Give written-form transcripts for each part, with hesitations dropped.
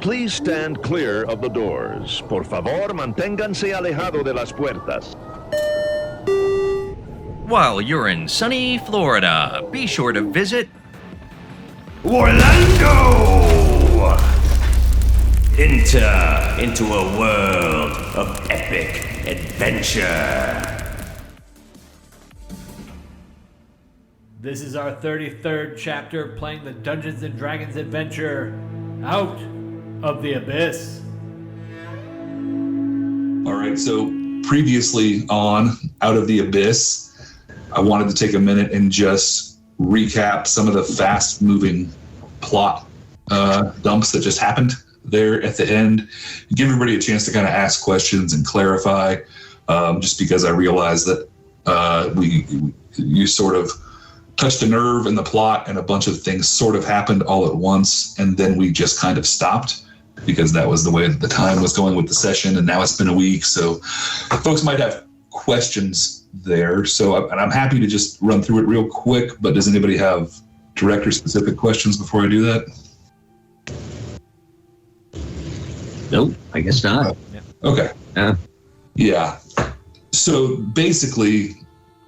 Please stand clear of the doors. Por favor, manténganse alejado de las puertas. While you're in sunny Florida, be sure to visit WARlando! Enter into a world of epic adventure. This is our 33rd chapter playing the Dungeons & Dragons adventure, Out of the Abyss. All right, so previously on Out of the Abyss, I wanted to take a minute and just recap some of the fast-moving plot dumps that just happened there at the end. Give everybody a chance to kind of ask questions and clarify, just because I realized that you sort of touched a nerve in the plot and a bunch of things sort of happened all at once, and then we just kind of stopped because that was the way that the time was going with the session, and now it's been a week, so folks might have questions there. So and I'm happy to just run through it real quick, but does anybody have director-specific questions before I do that? Nope, I guess not. Okay. Yeah. So basically,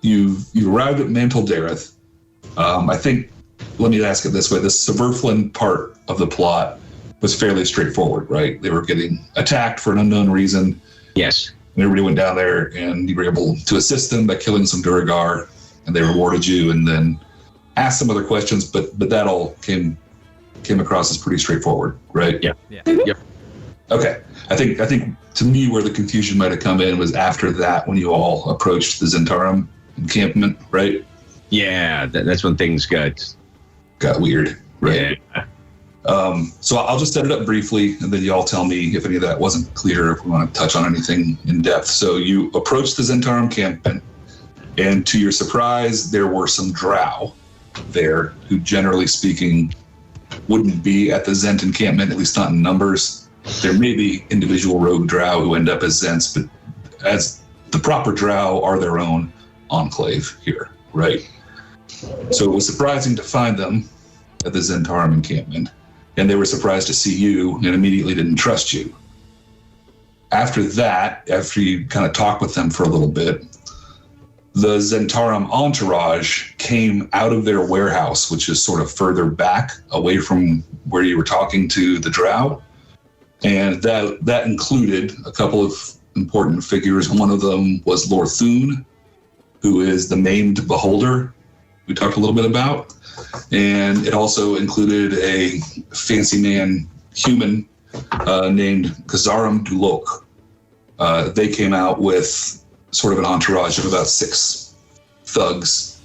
you arrived at Mantle Dareth. I think, let me ask it this way, the Subverflin part of the plot was fairly straightforward, right? They were getting attacked for an unknown reason. Yes. And everybody went down there, and you were able to assist them by killing some Duragar, and they rewarded you, and then asked some other questions, but that all came across as pretty straightforward, right? Yeah. Yep. Okay. I think to me where the confusion might have come in was after that, when you all approached the Zhentarim encampment, right? Yeah, that's when things got weird, right? Yeah. So I'll just set it up briefly, and then you all tell me if any of that wasn't clear, if we want to touch on anything in depth. So you approached the Zhentarim encampment, and to your surprise, there were some Drow there who, generally speaking, wouldn't be at the Zhent encampment, at least not in numbers. There may be individual rogue Drow who end up as Zhents, but as the proper Drow are their own enclave here, right? So it was surprising to find them at the Zhentarim encampment, and they were surprised to see you and immediately didn't trust you. After that, after you kind of talked with them for a little bit, the Zhentarim entourage came out of their warehouse, which is sort of further back, away from where you were talking to the Drow. And that included a couple of important figures. One of them was Lorthun, who is the maimed beholder we talked a little bit about. And it also included a fancy man human named Kazaram Dulok. They came out with sort of an entourage of about 6 thugs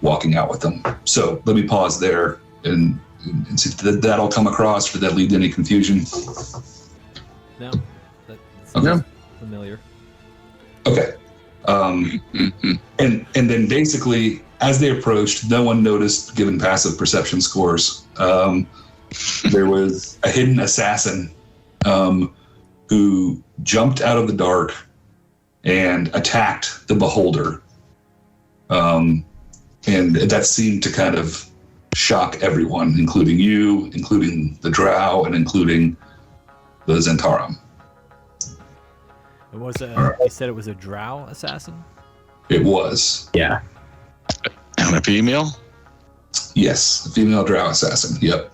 walking out with them. So let me pause there and see if that all come across, or did that lead to any confusion? No, that sounds familiar. Okay. And then basically, as they approached, no one noticed, given passive perception scores. There was a hidden assassin who jumped out of the dark and attacked the beholder. And that seemed to kind of shock everyone, including you, including the Drow, and including the Zhentarim. It was you said it was a Drow assassin? It was. Yeah. And a female? Yes, a female Drow assassin. Yep.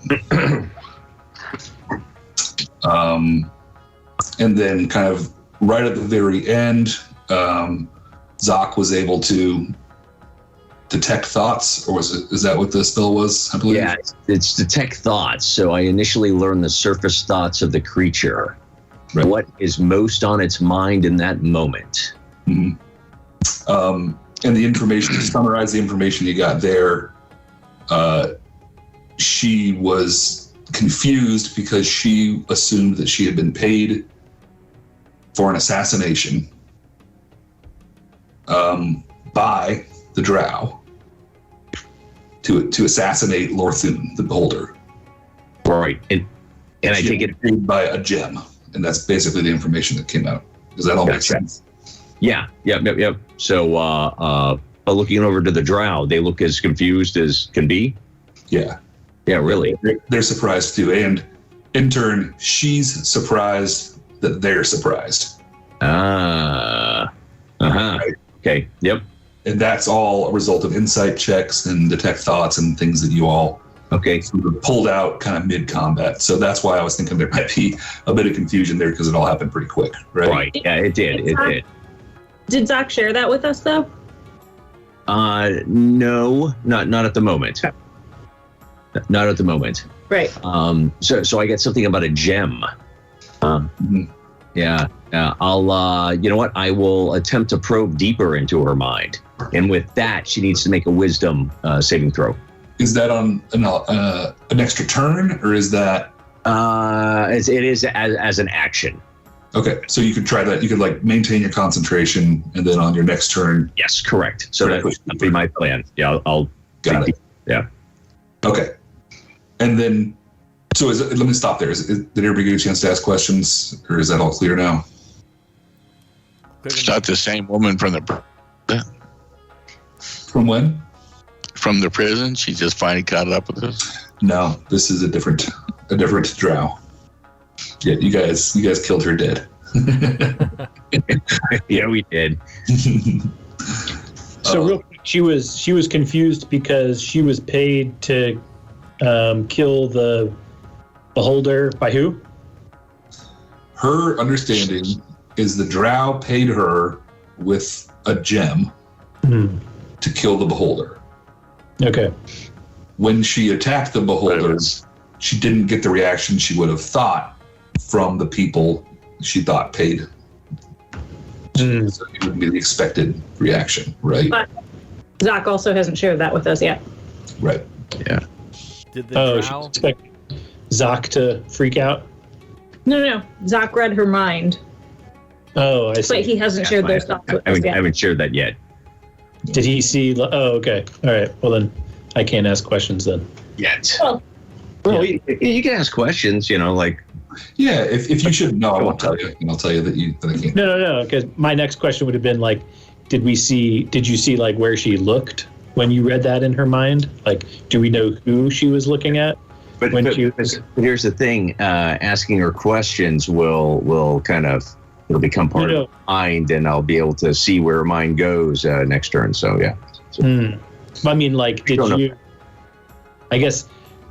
And then kind of right at the very end, Zoc was able to detect thoughts, or is that what the spell was, I believe? Yeah, it's detect thoughts. So I initially learned the surface thoughts of the creature. Right. What is most on its mind in that moment. Mm-hmm. And the information, to summarize the information you got there, she was confused because she assumed that she had been paid for an assassination by the Drow to assassinate Lorthun, the beholder. Right. And I she take it paid by a gem, and that's basically the information that came out. Does that all make sense? Yeah. Yep. So looking over to the Drow, they look as confused as can be. Yeah. Yeah, really. They're surprised too. And In turn, she's surprised that they're surprised. Right. Okay. Yep. And that's all a result of insight checks and detect thoughts and things that you all sort of pulled out kind of mid-combat. So that's why I was thinking there might be a bit of confusion there because it all happened pretty quick, right? Right. Yeah, it did. It did. Did Zach share that with us, though? No, not at the moment. Not at the moment. Right. So I get something about a gem. Yeah. I'll, you know what? I will attempt to probe deeper into her mind. And with that, she needs to make a wisdom saving throw. Is that on an extra turn, or is that? It is as an action. Okay, so you could try that. You could like maintain your concentration, and then on your next turn. Yes, correct. So that would be my plan. Yeah, I'll got it. Yeah. Okay, and then so let me stop there. Did everybody get a chance to ask questions, or is that all clear now? It's not the same woman from the From when? From the prison. She just finally caught up with us. No, this is a different Drow. Yeah, you guys killed her dead. Yeah, we did. So real quick, she was confused because she was paid to kill the beholder by who? Her understanding is the Drow paid her with a gem to kill the beholder. Okay. When she attacked the beholder, she didn't get the reaction she would have thought from the people she thought paid. So it would be the expected reaction, right? But Zach also hasn't shared that with us yet. Right. Yeah. Did the Drow... she expect Zach to freak out? No. Zach read her mind. Oh, I see. But he hasn't shared those thoughts with us yet. I haven't shared that yet. Did he see? Oh, okay. All right. Well, then I can't ask questions then. Yet. Well, you can ask questions, like. Yeah, if you should know, I won't tell you. And I'll tell you that I can't. No. Because my next question would have been like, did you see like where she looked when you read that in her mind? Like, do we know who she was looking at? But here's the thing: asking her questions will kind of it'll become part of mind, and I'll be able to see where her mind goes next turn. So yeah. I mean, like, did you? I guess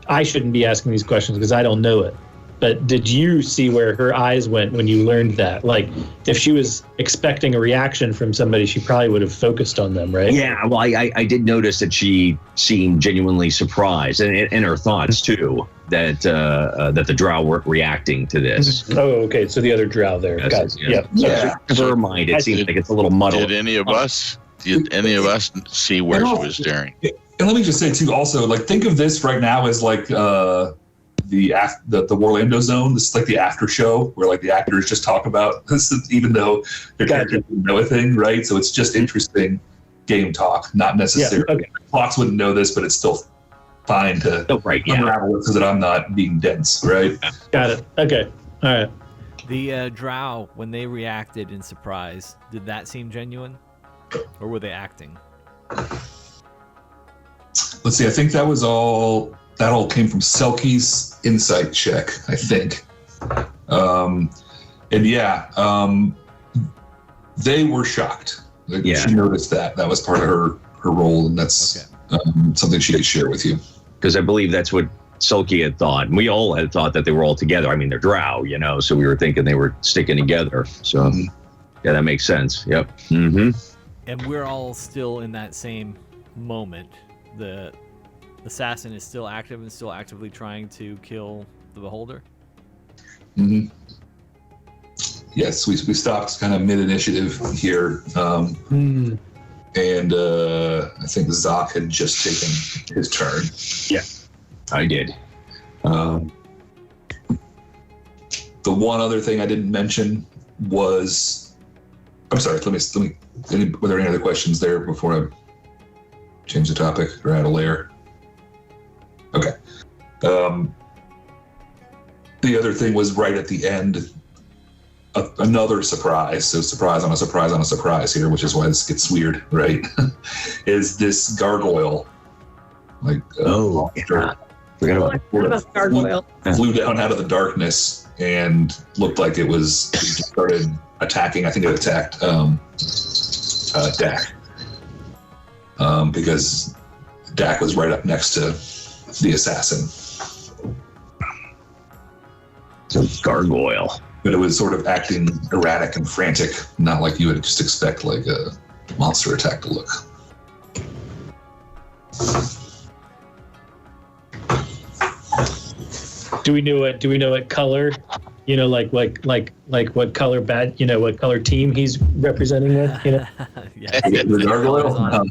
I shouldn't be asking these questions because I don't know it. But did you see where her eyes went when you learned that? Like, if she was expecting a reaction from somebody, she probably would have focused on them, right? Yeah, well, I did notice that she seemed genuinely surprised, and in her thoughts, too, that the Drow weren't reacting to this. Oh, okay, so the other Drow there. Yes, yeah. For her mind, it seems like it's a little muddled. Did any of us see where she was staring? And let me just say, too, also, like, think of this right now as, like, the WARlando zone. This is like the after show where like the actors just talk about this, even though their characters didn't know a thing, right? So it's just interesting game talk, not necessarily. Yeah, okay. Plots wouldn't know this, but it's still fine to unravel it so that I'm not being dense, right? Got it. Okay. All right. The Drow, when they reacted in surprise, did that seem genuine, or were they acting? Let's see. I think that all came from Selkie's insight check, I think. They were shocked. She noticed that. That was part of her role, and that's something she could share with you. Because I believe that's what Selkie had thought. And we all had thought that they were all together. I mean, they're Drow, so we were thinking they were sticking together. So, yeah, that makes sense. Yep. Mm-hmm. And we're all still in that same moment. The assassin is still active and still actively trying to kill the beholder. Mm-hmm. Yes, we stopped kind of mid-initiative here, and I think Zach had just taken his turn. Yeah, I did. The one other thing I didn't mention was, I'm sorry. Let me. Were there any other questions there before I change the topic or add a layer? Okay. The other thing was right at the end, another surprise. So surprise on a surprise on a surprise here, which is why this gets weird, right? Is this gargoyle. Forget Oh, about I forgot about the gargoyle. flew down out of the darkness and looked like it just started attacking. I think it attacked Dak. Because Dak was right up next to the assassin. So gargoyle. But it was sort of acting erratic and frantic, not like you would just expect like a monster attack to look. Do we know what color? You know, like what color what color team he's representing with? You know. Yeah. The gargoyle?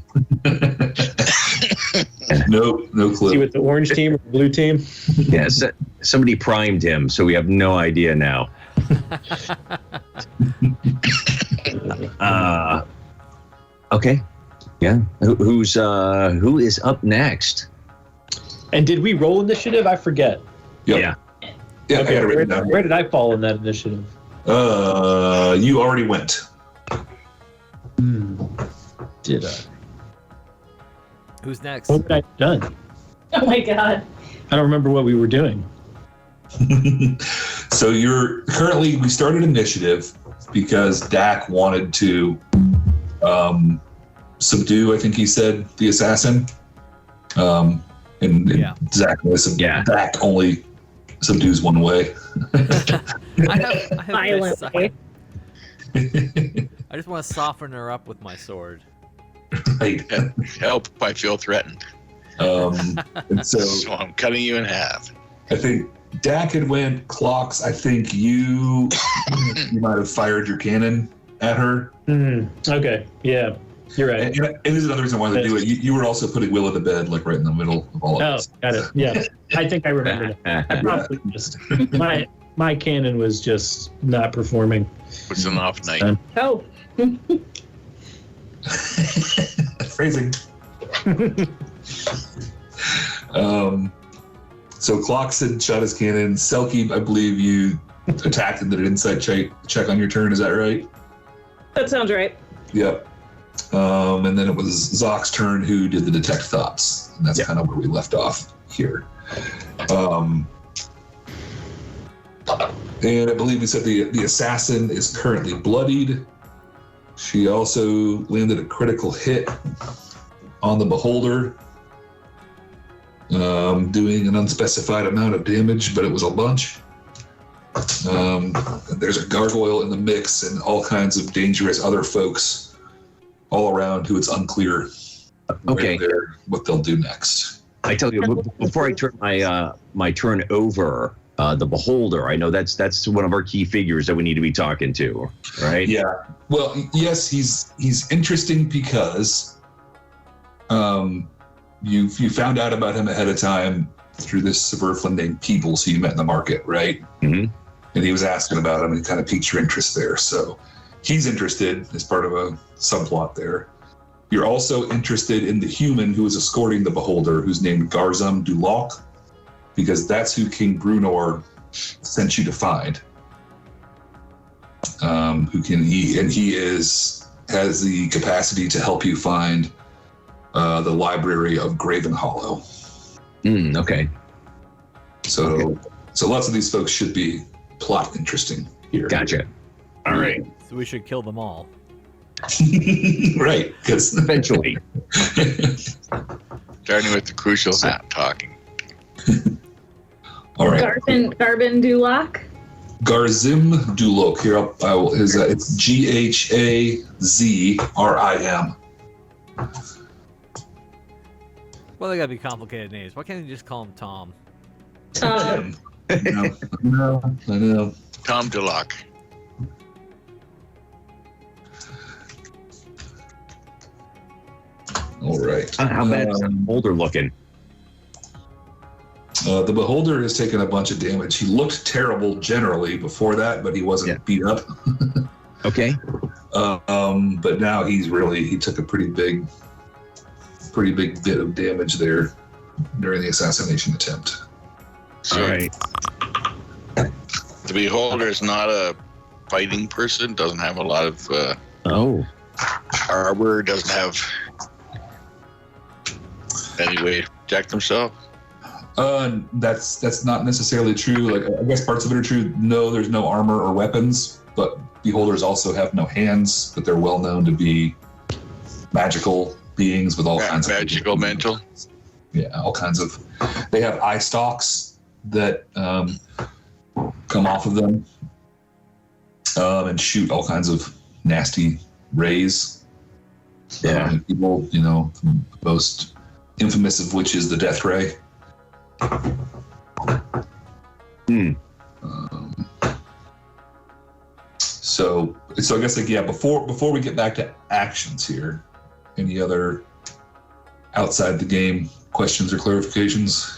No clue. See with the orange team or the blue team? Yeah, somebody primed him, so we have no idea now. Okay. Yeah. Who is up next? And did we roll initiative? I forget. Yep. Yeah. Yeah, I got it written down. Where did I fall in that initiative? You already went. Did I? Who's next? What had I done? Oh my god. I don't remember what we were doing. So we started initiative because Dak wanted to subdue, I think he said, the assassin. And Zach Dak only subdues one way. I have Violently. I just want to soften her up with my sword. Right. Help if I feel threatened. And so I'm cutting you in half. I think Dak had went. Clocks, I think you might have fired your cannon at her. Okay. Yeah. You're right. And this is another reason why they do it. You were also putting Willa to bed, like right in the middle of all of this. Got it. Yeah. I think I remember that. I probably just my cannon was just not performing. It's an off night. Oh. Phrasing. So Clocks had shot his cannon. Selkie, I believe you attacked and did an insight check on your turn. Is that right? That sounds right. Yep. And then it was Zock's turn, who did the detect thoughts. And that's kind of where we left off here. And I believe we said the assassin is currently bloodied. She also landed a critical hit on the beholder, doing an unspecified amount of damage, but it was a bunch. And there's a gargoyle in the mix and all kinds of dangerous other folks all around who it's unclear what they'll do next. I tell you, before I turn my turn over, the beholder, I know that's one of our key figures that we need to be talking to, right? Yeah. Well, yes, he's interesting because you found out about him ahead of time through this suburflin named Peebles who you met in the market, right? Mm-hmm. And he was asking about him and kind of piqued your interest there. So he's interested as part of a subplot there. You're also interested in the human who is escorting the beholder, who's named Garzum Dulok, because that's who King Brunor sent you to find. He has the capacity to help you find the library of Graven Hollow. Okay. So lots of these folks should be plot interesting here. Gotcha. All right. So we should kill them all. Right, because Eventually. Starting with the crucial talking. All right. Garbin Dulok. Garzim Dulok. Here, it's Ghazrim. Well, they gotta be complicated names. Why can't you just call him Tom? Tom. I know. Tom DeLocke. All right. How bad is that beholder looking? The beholder has taken a bunch of damage. He looked terrible generally before that, but he wasn't beat up. Okay. But now he took a pretty big bit of damage there during the assassination attempt. So, all right. The beholder is not a fighting person. Doesn't have a lot of armor. Doesn't have any way to protect himself. That's not necessarily true. Like, I guess parts of it are true. No, there's no armor or weapons, but beholders also have no hands, but they're well known to be magical beings with all kinds of magical mental. Yeah, all kinds of. They have eye stalks that come off of them and shoot all kinds of nasty rays. Yeah. People, the most infamous of which is the death ray. So I guess before we get back to actions here, any other outside the game questions or clarifications?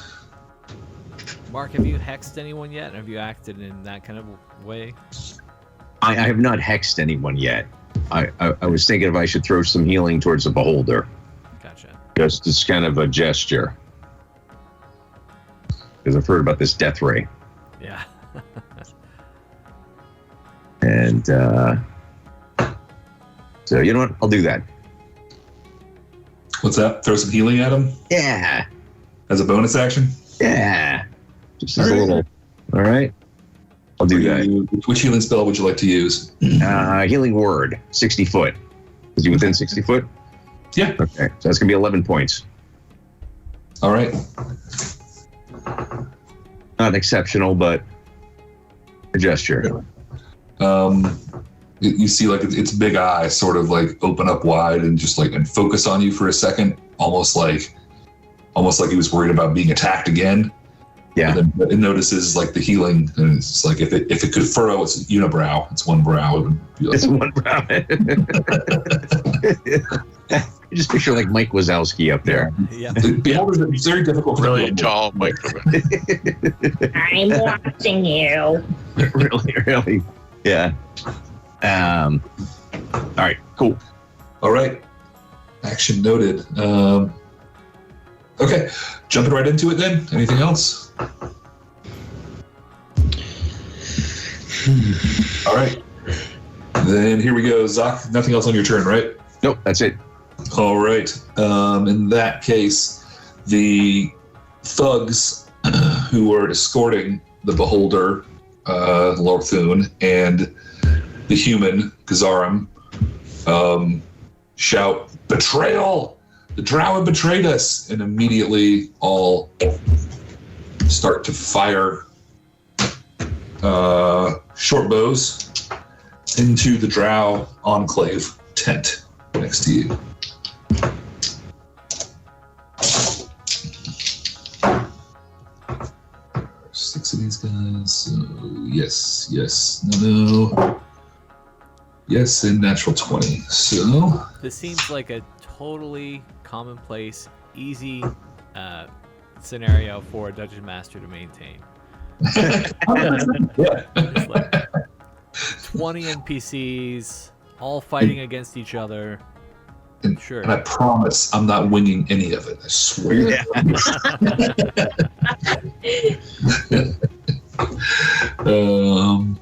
Mark, have you hexed anyone yet? Have you acted in that kind of way? I have not hexed anyone yet. I was thinking if I should throw some healing towards the beholder. Gotcha. Just as kind of a gesture. Because I've heard about this death ray. Yeah. And so, you know what? I'll do that. What's that? Throw some healing at him? Yeah. As a bonus action? Yeah. Just as a little. All right. I'll do that. Which healing spell would you like to use? Healing word, 60 foot. Is he within 60 foot? Yeah. Okay. So that's going to be 11 points. All right. Not exceptional, but a gesture. You see like its big eyes sort of like open up wide and just like and focus on you for a second, almost like he was worried about being attacked again. Yeah. And then it notices like the healing, and it's just like if it could furrow its unibrow, it's one brow. It would be like, It's one brow. I just picture like Mike Wazowski up there. Yeah. The beholders are very difficult for Really them. tall microphone. I'm watching you. really. Yeah. All right. Cool. All right. Action noted. Okay. Jumping right into it then. Anything else? All right. Then here we go. Zach, nothing else on your turn, right? Nope. That's it. All right. In that case, the thugs who were escorting the beholder, Lorthun, and the human, Gazarim, shout, "Betrayal! The Drow have betrayed us!" And immediately all start to fire short bows into the Drow enclave tent next to you. Six of these guys. So yes, no. Yes, and natural 20. So This seems like a totally commonplace, easy scenario for a dungeon master to maintain. yeah. It's like 20 NPCs all fighting against each other. Sure. And I promise I'm not winging any of it. I swear.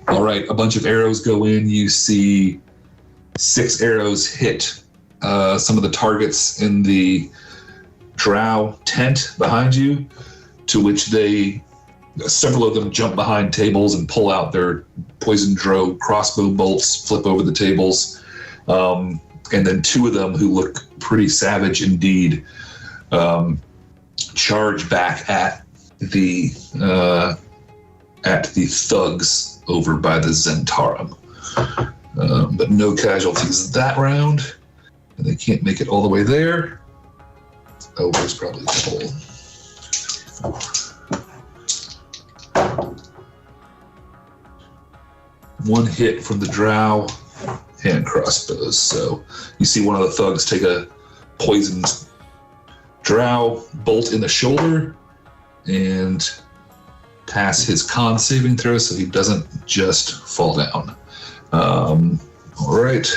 All right, a bunch of arrows go in. You see 6 arrows hit some of the targets in the Drow tent behind you, to which several of them jump behind tables and pull out their poison Drow crossbow bolts, flip over the tables. And then 2 of them, who look pretty savage indeed, charge back at the thugs over by the Zhentarim. But no casualties that round, and they can't make it all the way there. Oh, there's probably the hole. 1 hit from the Drow hand crossbows. So you see one of the thugs take a poisoned Drow bolt in the shoulder and pass his con saving throw so he doesn't just fall down. All right.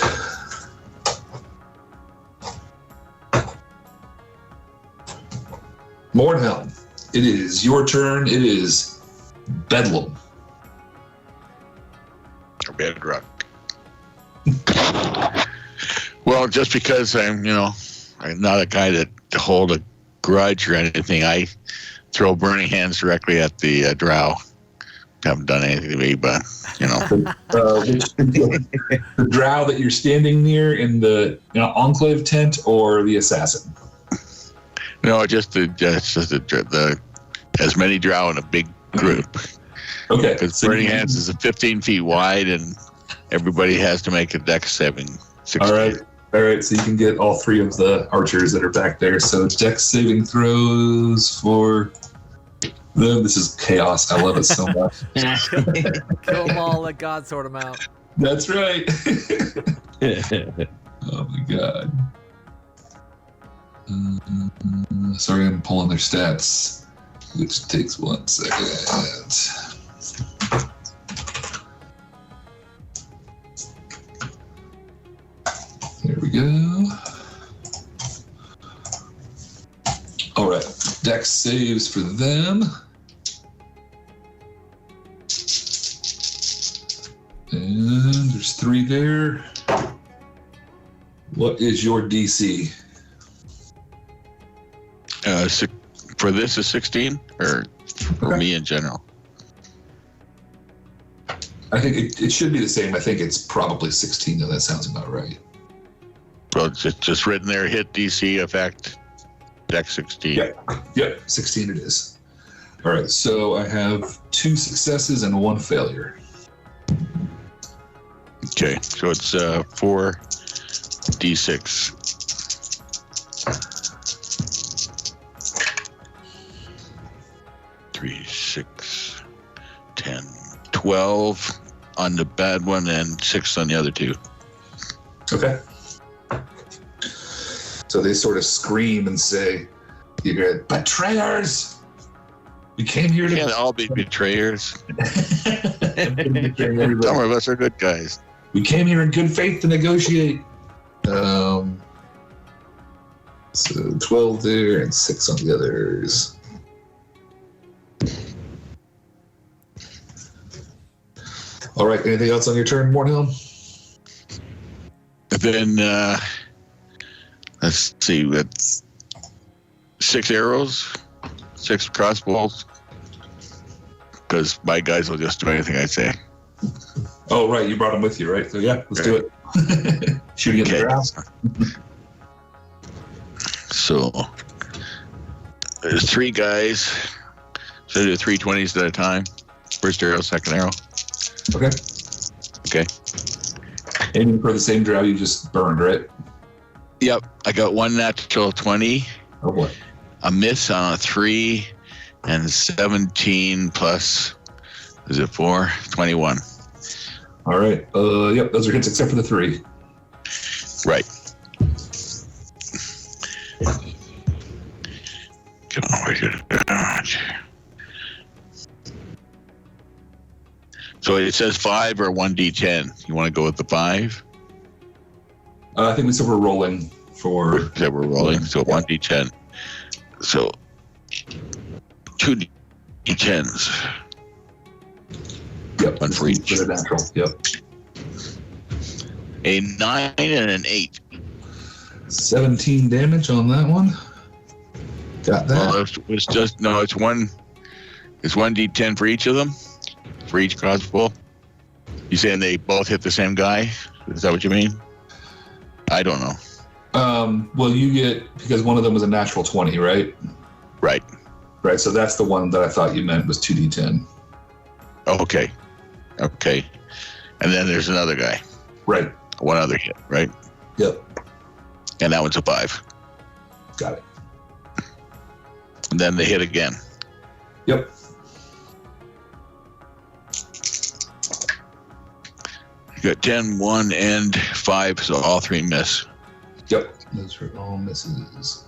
Mornhelm, it is your turn. It is Bedlam. Bedrock. Well, just because I'm not a guy to hold a grudge or anything, I throw burning hands directly at the Drow. Haven't done anything to me, but you know. The Drow that you're standing near in the Enclave tent, or the assassin? No, just the as many Drow in a big group. Okay. Because burning hands is 15 feet wide, and everybody has to make a dex saving. 16. All right. So you can get all 3 of the archers that are back there. So dex saving throws for them. This is chaos. I love it so much. Kill them all, let God sort them out. That's right. Oh my god. Sorry, I'm pulling their stats, which takes 1 second. There we go. All right, dex saves for them. And there's 3 there. What is your DC? For this is 16, or for me in general? I think it should be the same. I think it's probably 16, though. That sounds about right. Well, it's just written there, hit DC effect, dex 16. Yep, 16 it is. All right, so I have 2 successes and 1 failure. Okay, so it's 4d6. 3, 6, 10, 12 on the bad one, and 6 on the other 2. Okay. So they sort of scream and say, "You hear, betrayers! We came here to..." Can't all be betrayers. Some of us are good guys. We came here in good faith to negotiate. So 12 there and 6 on the others. All right, anything else on your turn, Mornhelm? Then, let's see, that's 6 arrows, 6 crossbows, because my guys will just do anything I say. Oh, right, you brought them with you, right? So yeah, let's do it. Shooting at the ground. So, there's 3 guys, so do 3 20s at a time. First arrow, second arrow. Okay. Okay. Aiming for the same drow you just burned, right? Yep, I got 1 natural 20. Oh boy. A miss on a 3, and 17 plus, is it 4? 21. All right. Yep, those are hits except for the 3. Right. Come on, we should. So it says 5 or 1d10. You want to go with the 5? I think we said we're rolling for. That we're rolling. So 1d10. So 2 d10s. Yep. 1 for each. For the natural. Yep. A 9 and an 8. 17 damage on that one. Got that. Well, it's just no. It's 1. It's 1d10 for each of them. For each crossbow. You saying they both hit the same guy? Is that what you mean? I don't know. Well, you get, because one of them was a natural 20, right? Right. Right. So that's the one that I thought you meant was 2d10. Oh, okay. Okay. And then there's another guy. Right. 1 other hit, right? Yep. And that one's a 5. Got it. And then they hit again. Yep. You got 10, 1, and 5, so all 3 miss. Yep. Those are all misses.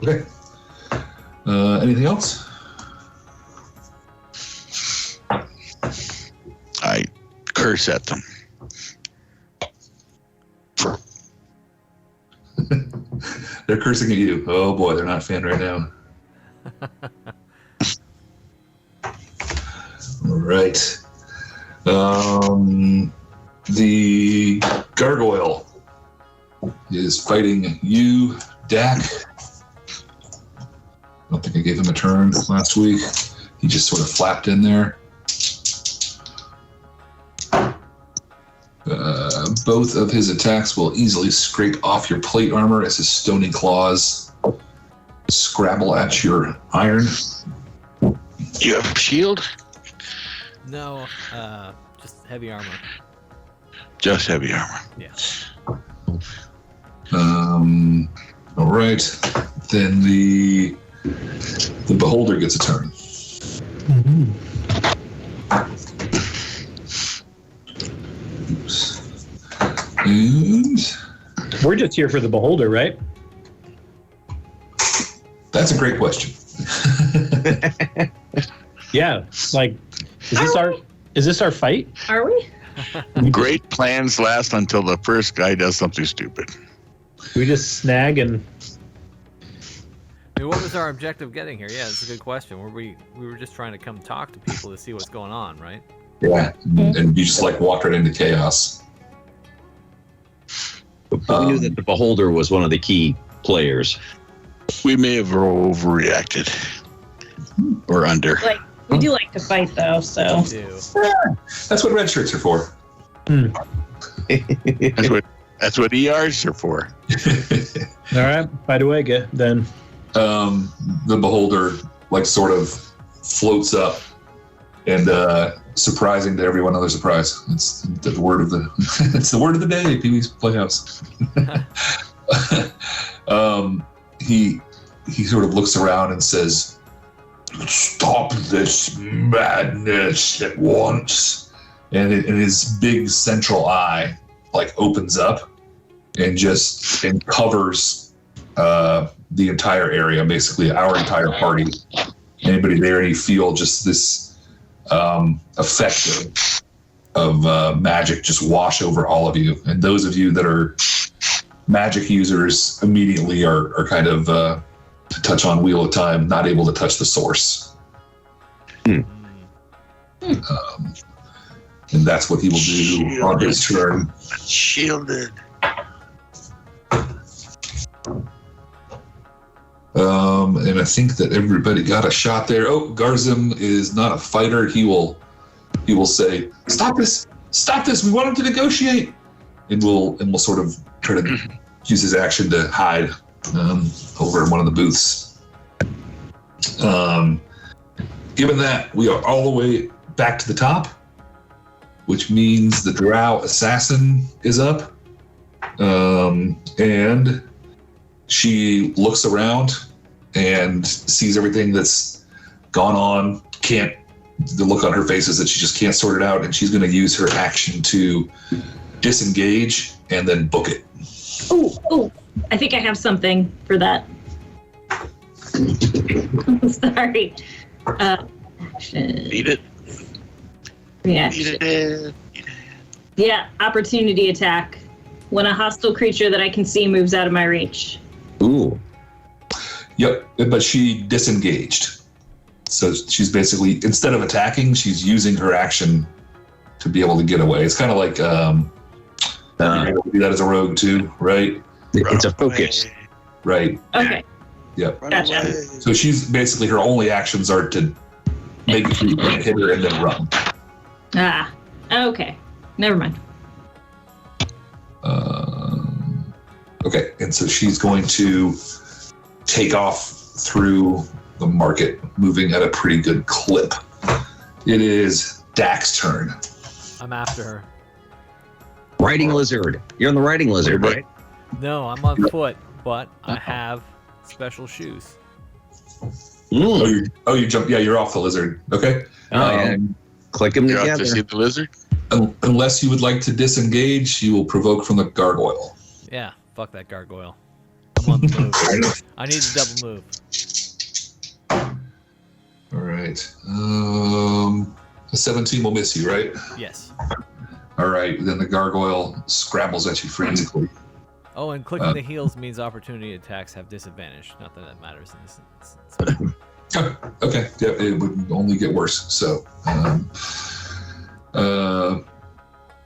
Okay. Anything else? I curse at them. They're cursing at you. Oh boy, they're not a fan right now. All right. The gargoyle is fighting you, Dak. don't think I gave him a turn last week. He just sort of flapped in there. Both of his attacks will easily scrape off your plate armor as his stony claws scrabble at your iron. You have a shield? No, just heavy armor. Just heavy armor. Yeah. All right. Then the beholder gets a turn. Oops. And We're just here for the beholder, right? that's a great question. Yeah. Like, is this our fight? Are we? Great plans last until the first guy does something stupid. We just snag and I mean, what was our objective getting here? Yeah, it's a good question. We were just trying to come talk to people to see what's going on, right? Yeah. And you just like walk right into chaos. We knew that the beholder was one of the key players. We may have overreacted. Or under. Like, we do like to fight, though, so. We do. That's what red shirts are for. That's what ERs are for. all right, fight away, then. The beholder like sort of floats up, and surprising to everyone, another surprise. It's the word of the it's the word of the day. Pee-wee's Playhouse. He sort of looks around and says, "Stop this madness at once!" And his big central eye like opens up and covers the entire area, basically our entire party. Anybody there, and you feel just this effect of magic just wash over all of you. And those of you that are magic users immediately are kind of, to touch on Wheel of Time, not able to touch the source. And that's what he will do on his turn. Shielded. And I think that everybody got a shot there. Oh, Garzim is not a fighter. He will say, "Stop this! Stop this! We want him to negotiate." And we'll sort of try to use his action to hide over in one of the booths. Given that, we are all the way back to the top, which means the Drow assassin is up, and she looks around and sees everything that's gone on. The look on her face is that she just can't sort it out, and she's going to use her action to disengage and then book it. Oh, I think I have something for that. Sorry. Action. Beat it. Reaction. Beat it. Yeah, opportunity attack. When a hostile creature that I can see moves out of my reach. Ooh. Yep, but she disengaged. So she's basically, instead of attacking, she's using her action to be able to get away. It's kind of like, you're able to do that as a rogue too, right? It's a focus. Right. Okay. Yep. Gotcha. So she's basically, her only actions are to make sure you can't hit her and then run. Ah, okay. Never mind. Okay, and so she's going to take off through the market, moving at a pretty good clip. It is Dak's turn. I'm after her. Riding lizard. You're on the riding lizard, right? No, I'm on foot, but I have special shoes. Oh, you jump. Yeah, you're off the lizard. Okay. Yeah. Click them You're out together. to see the lizard? Unless you would like to disengage, you will provoke from the gargoyle. Yeah, fuck that gargoyle. I'm on the move. I need to double move. All right. A 17 will miss you, right? Yes. All right. Then the gargoyle scrabbles at you frantically. Oh, and clicking the heels means opportunity attacks have disadvantage. Not that that matters in this instance. Okay. Yeah, it would only get worse. So,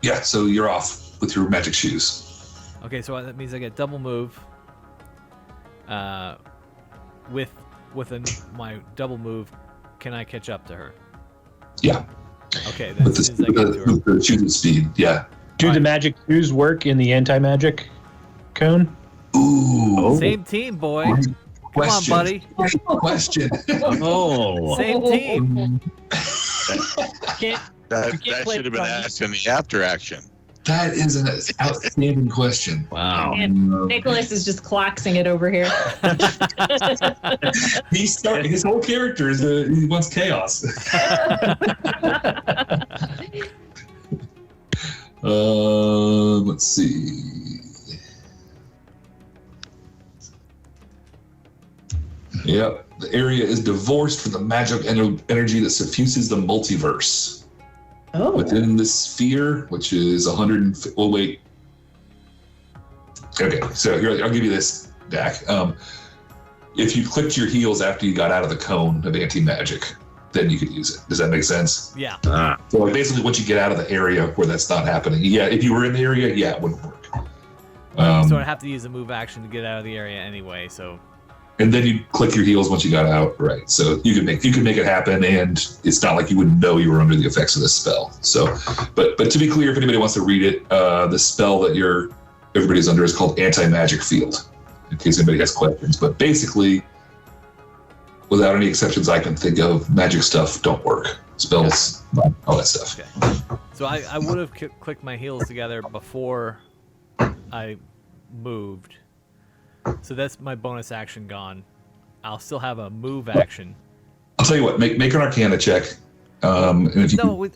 yeah. So you're off with your magic shoes. Okay, so that means I get double move with with my double move, can I catch up to her? Yeah. Okay, then as soon as I get to her. With the choosing speed, yeah. Do the magic shoes work in the anti-magic cone? Ooh. Same team, boy. Question. Come on, buddy. Great question. Oh. Same team. That should have been asked in the after action. That is an outstanding question. Wow. And Nicholas is just cloxing it over here. His whole character is he wants chaos. Let's see. Yep, the area is divorced from the magic energy that suffuses the multiverse. Oh. Within this sphere, which is 150. Well, wait. Okay, so here, I'll give you this, Dak. If you clicked your heels after you got out of the cone of anti-magic, then you could use it. Does that make sense? Yeah. So like basically once you get out of the area where that's not happening, yeah, if you were in the area, yeah, it wouldn't work. So I'd have to use a move action to get out of the area anyway, so... And then you click your heels once you got out, right? So you can make it happen, and it's not like you wouldn't know you were under the effects of this spell. So, but to be clear, if anybody wants to read it, the spell that everybody's under is called Anti-Magic Field, in case anybody has questions. But basically, without any exceptions I can think of, magic stuff don't work. Spells, all that stuff. Okay. So I would have clicked my heels together before I moved. So that's my bonus action gone. I'll still have a move action. I'll tell you what, make an Arcana check. And if you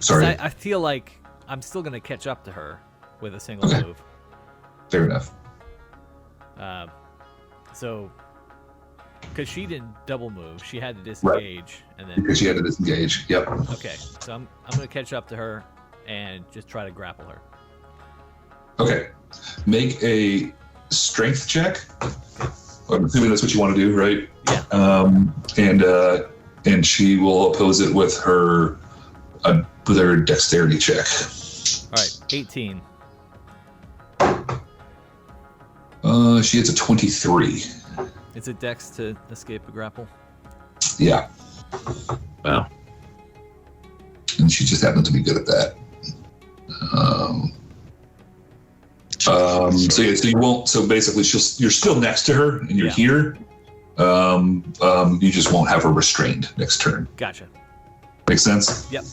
sorry. I feel like I'm still going to catch up to her with a single move. Fair enough. So, because she didn't double move, she had to disengage, and then because she had to disengage. Yep. Okay, so I'm going to catch up to her and just try to grapple her. Okay, make a strength check. I'm assuming that's what you want to do, right? Yeah. And she will oppose it with her dexterity check. All right, 18. She hits a 23. It's a dex to escape a grapple. Yeah. Wow. And she just happened to be good at that. So you won't. So basically, you're still next to her, and you're here. You just won't have her restrained next turn. Gotcha. Makes sense. Yep.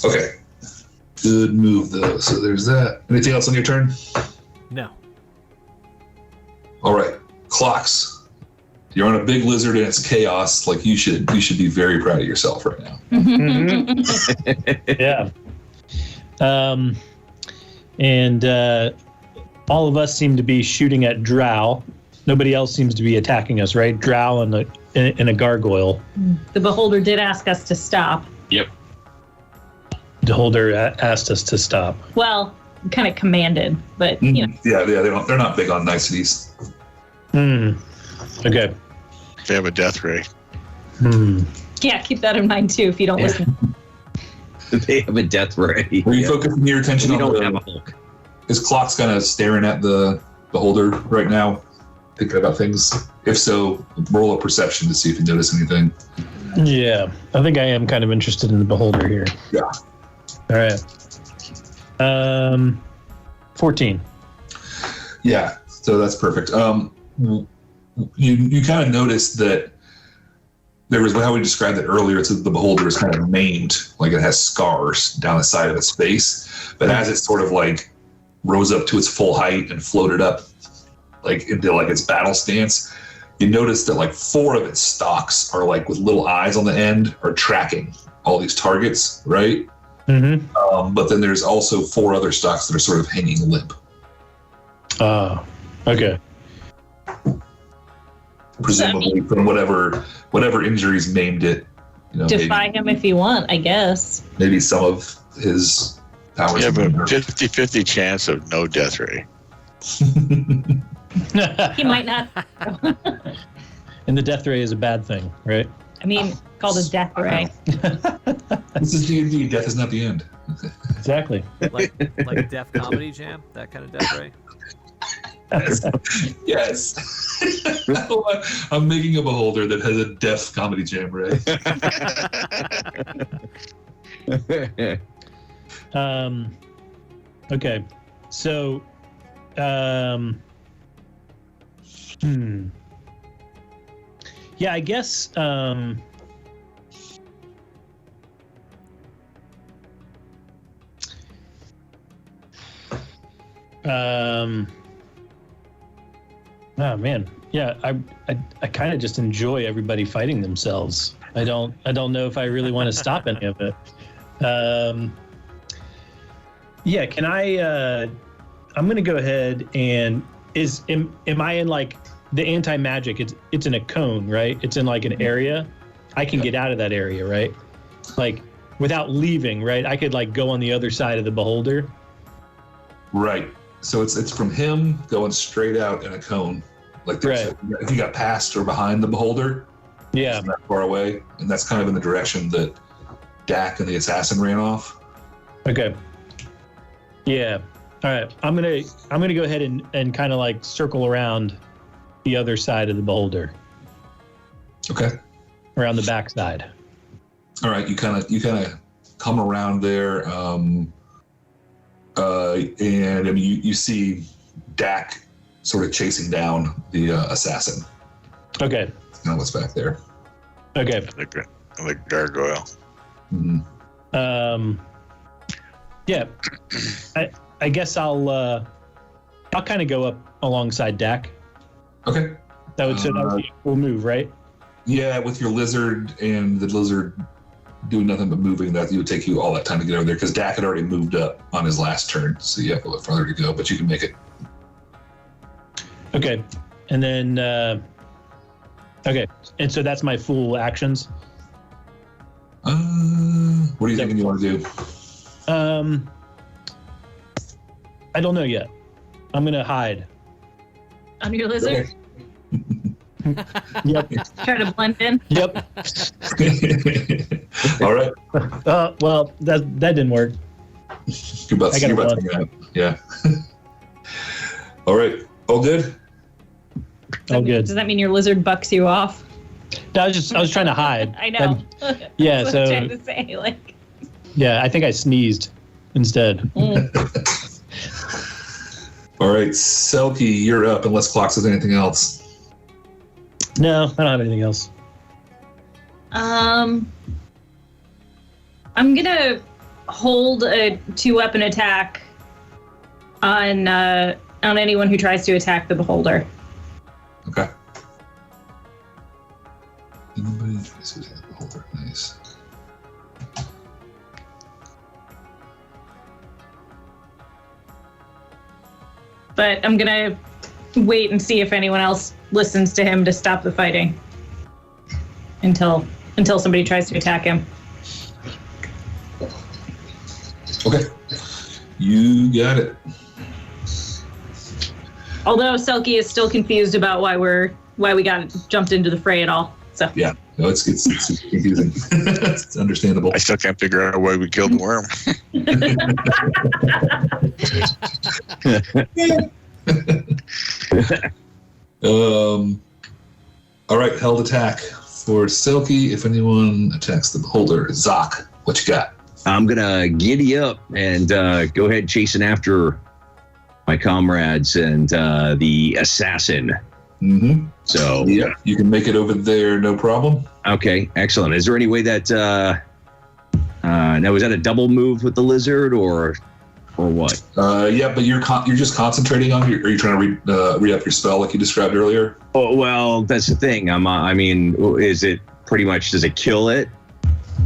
Okay. Good move though. So there's that. Anything else on your turn? No. All right. Clocks. You're on a big lizard and it's chaos. Like you should be very proud of yourself right now. Yeah. And all of us seem to be shooting at Drow. Nobody else seems to be attacking us, right? Drow and a gargoyle. The beholder did ask us to stop. Yep. The beholder asked us to stop. Well, kind of commanded, but you know. Yeah, they're not big on niceties. Okay. They have a death ray. Yeah, keep that in mind too if you don't listen. They have a death ray. Are you focusing your attention We on don't have a Hulk. Is Clock's kind of staring at the beholder right now, thinking about things? If so, roll a perception to see if you notice anything. Yeah, I think I am kind of interested in the beholder here. Yeah. All right. 14. Yeah, so that's perfect. You kind of noticed that there was how we described it earlier. It's the beholder is kind of maimed, like it has scars down the side of its face. But as it sort of like rose up to its full height and floated up like into like its battle stance, you notice that like 4 of its stalks are like with little eyes on the end are tracking all these targets, right? But then there's also 4 other stalks that are sort of hanging limp. Okay. Presumably from whatever injuries maimed it. You know, Defy him if you want, I guess. Maybe some of his powers. You have a 50-50 chance of no death ray. He might not. And the death ray is a bad thing, right? I mean, called a death ray. This is D&D. Death is not the end. Exactly. Like Def Comedy Jam, that kind of death ray. Yes. I'm making a beholder that has a deaf comedy jam, right? Okay. So, yeah, I guess, oh man, yeah, I kind of just enjoy everybody fighting themselves. I don't know if I really want to stop any of it. Yeah, can I? I'm gonna go ahead and am I in like the anti-magic? It's in a cone, right? It's in like an area. I can get out of that area, right? Like without leaving, right? I could like go on the other side of the beholder. Right. So it's from him going straight out in a cone. Like right. If you got past or behind the beholder, yeah, it's not far away, and that's kind of in the direction that Dak and the assassin ran off. Okay. Yeah. All right. I'm gonna go ahead and kind of like circle around the other side of the beholder. Okay. Around the backside. All right. You kind of come around there, and I mean you see Dak sort of chasing down the assassin. Okay. That's kind of what's back there. Okay. Like gargoyle. Mm-hmm. Yeah. I guess I'll kind of go up alongside Dak. Okay. That would be a cool move, right? Yeah, with your lizard and the lizard doing nothing but moving, that it would take you all that time to get over there because Dak had already moved up on his last turn, so you have a little farther to go, but you can make it. Okay. And then okay. And so that's my full actions. What are you thinking you want to do? I don't know yet. I'm gonna hide. On your lizard? Yep. Try to blend in? Yep. All right. Well, that didn't work. You're about to hang out. Yeah. All right. All good? All good. Does that mean your lizard bucks you off? No, I was trying to hide. I know. Yeah, That's so what I'm trying to say, like. Yeah, I think I sneezed instead. All right, Selkie, you're up unless Clock says anything else. No, I don't have anything else. I'm gonna hold a 2-weapon attack on anyone who tries to attack the beholder. Okay. Anybody tries to attack the beholder? Nice. But I'm gonna wait and see if anyone else listens to him to stop the fighting until somebody tries to attack him. Okay. You got it. Although Selkie is still confused about why we got jumped into the fray at all. So yeah, no, it's confusing. It's understandable. I still can't figure out why we killed the worm. All right, held attack for Selkie. If anyone attacks the beholder, Zoc, what you got? I'm gonna giddy up and go ahead chasing after my comrades and the assassin. Mm-hmm. So yeah, you can make it over there, no problem. Okay, excellent. Is there any way that now was that a double move with the lizard or what? Yeah, but you're just concentrating on your. Are you trying to re-up your spell like you described earlier? Oh well, that's the thing. I mean, is it pretty much? Does it kill it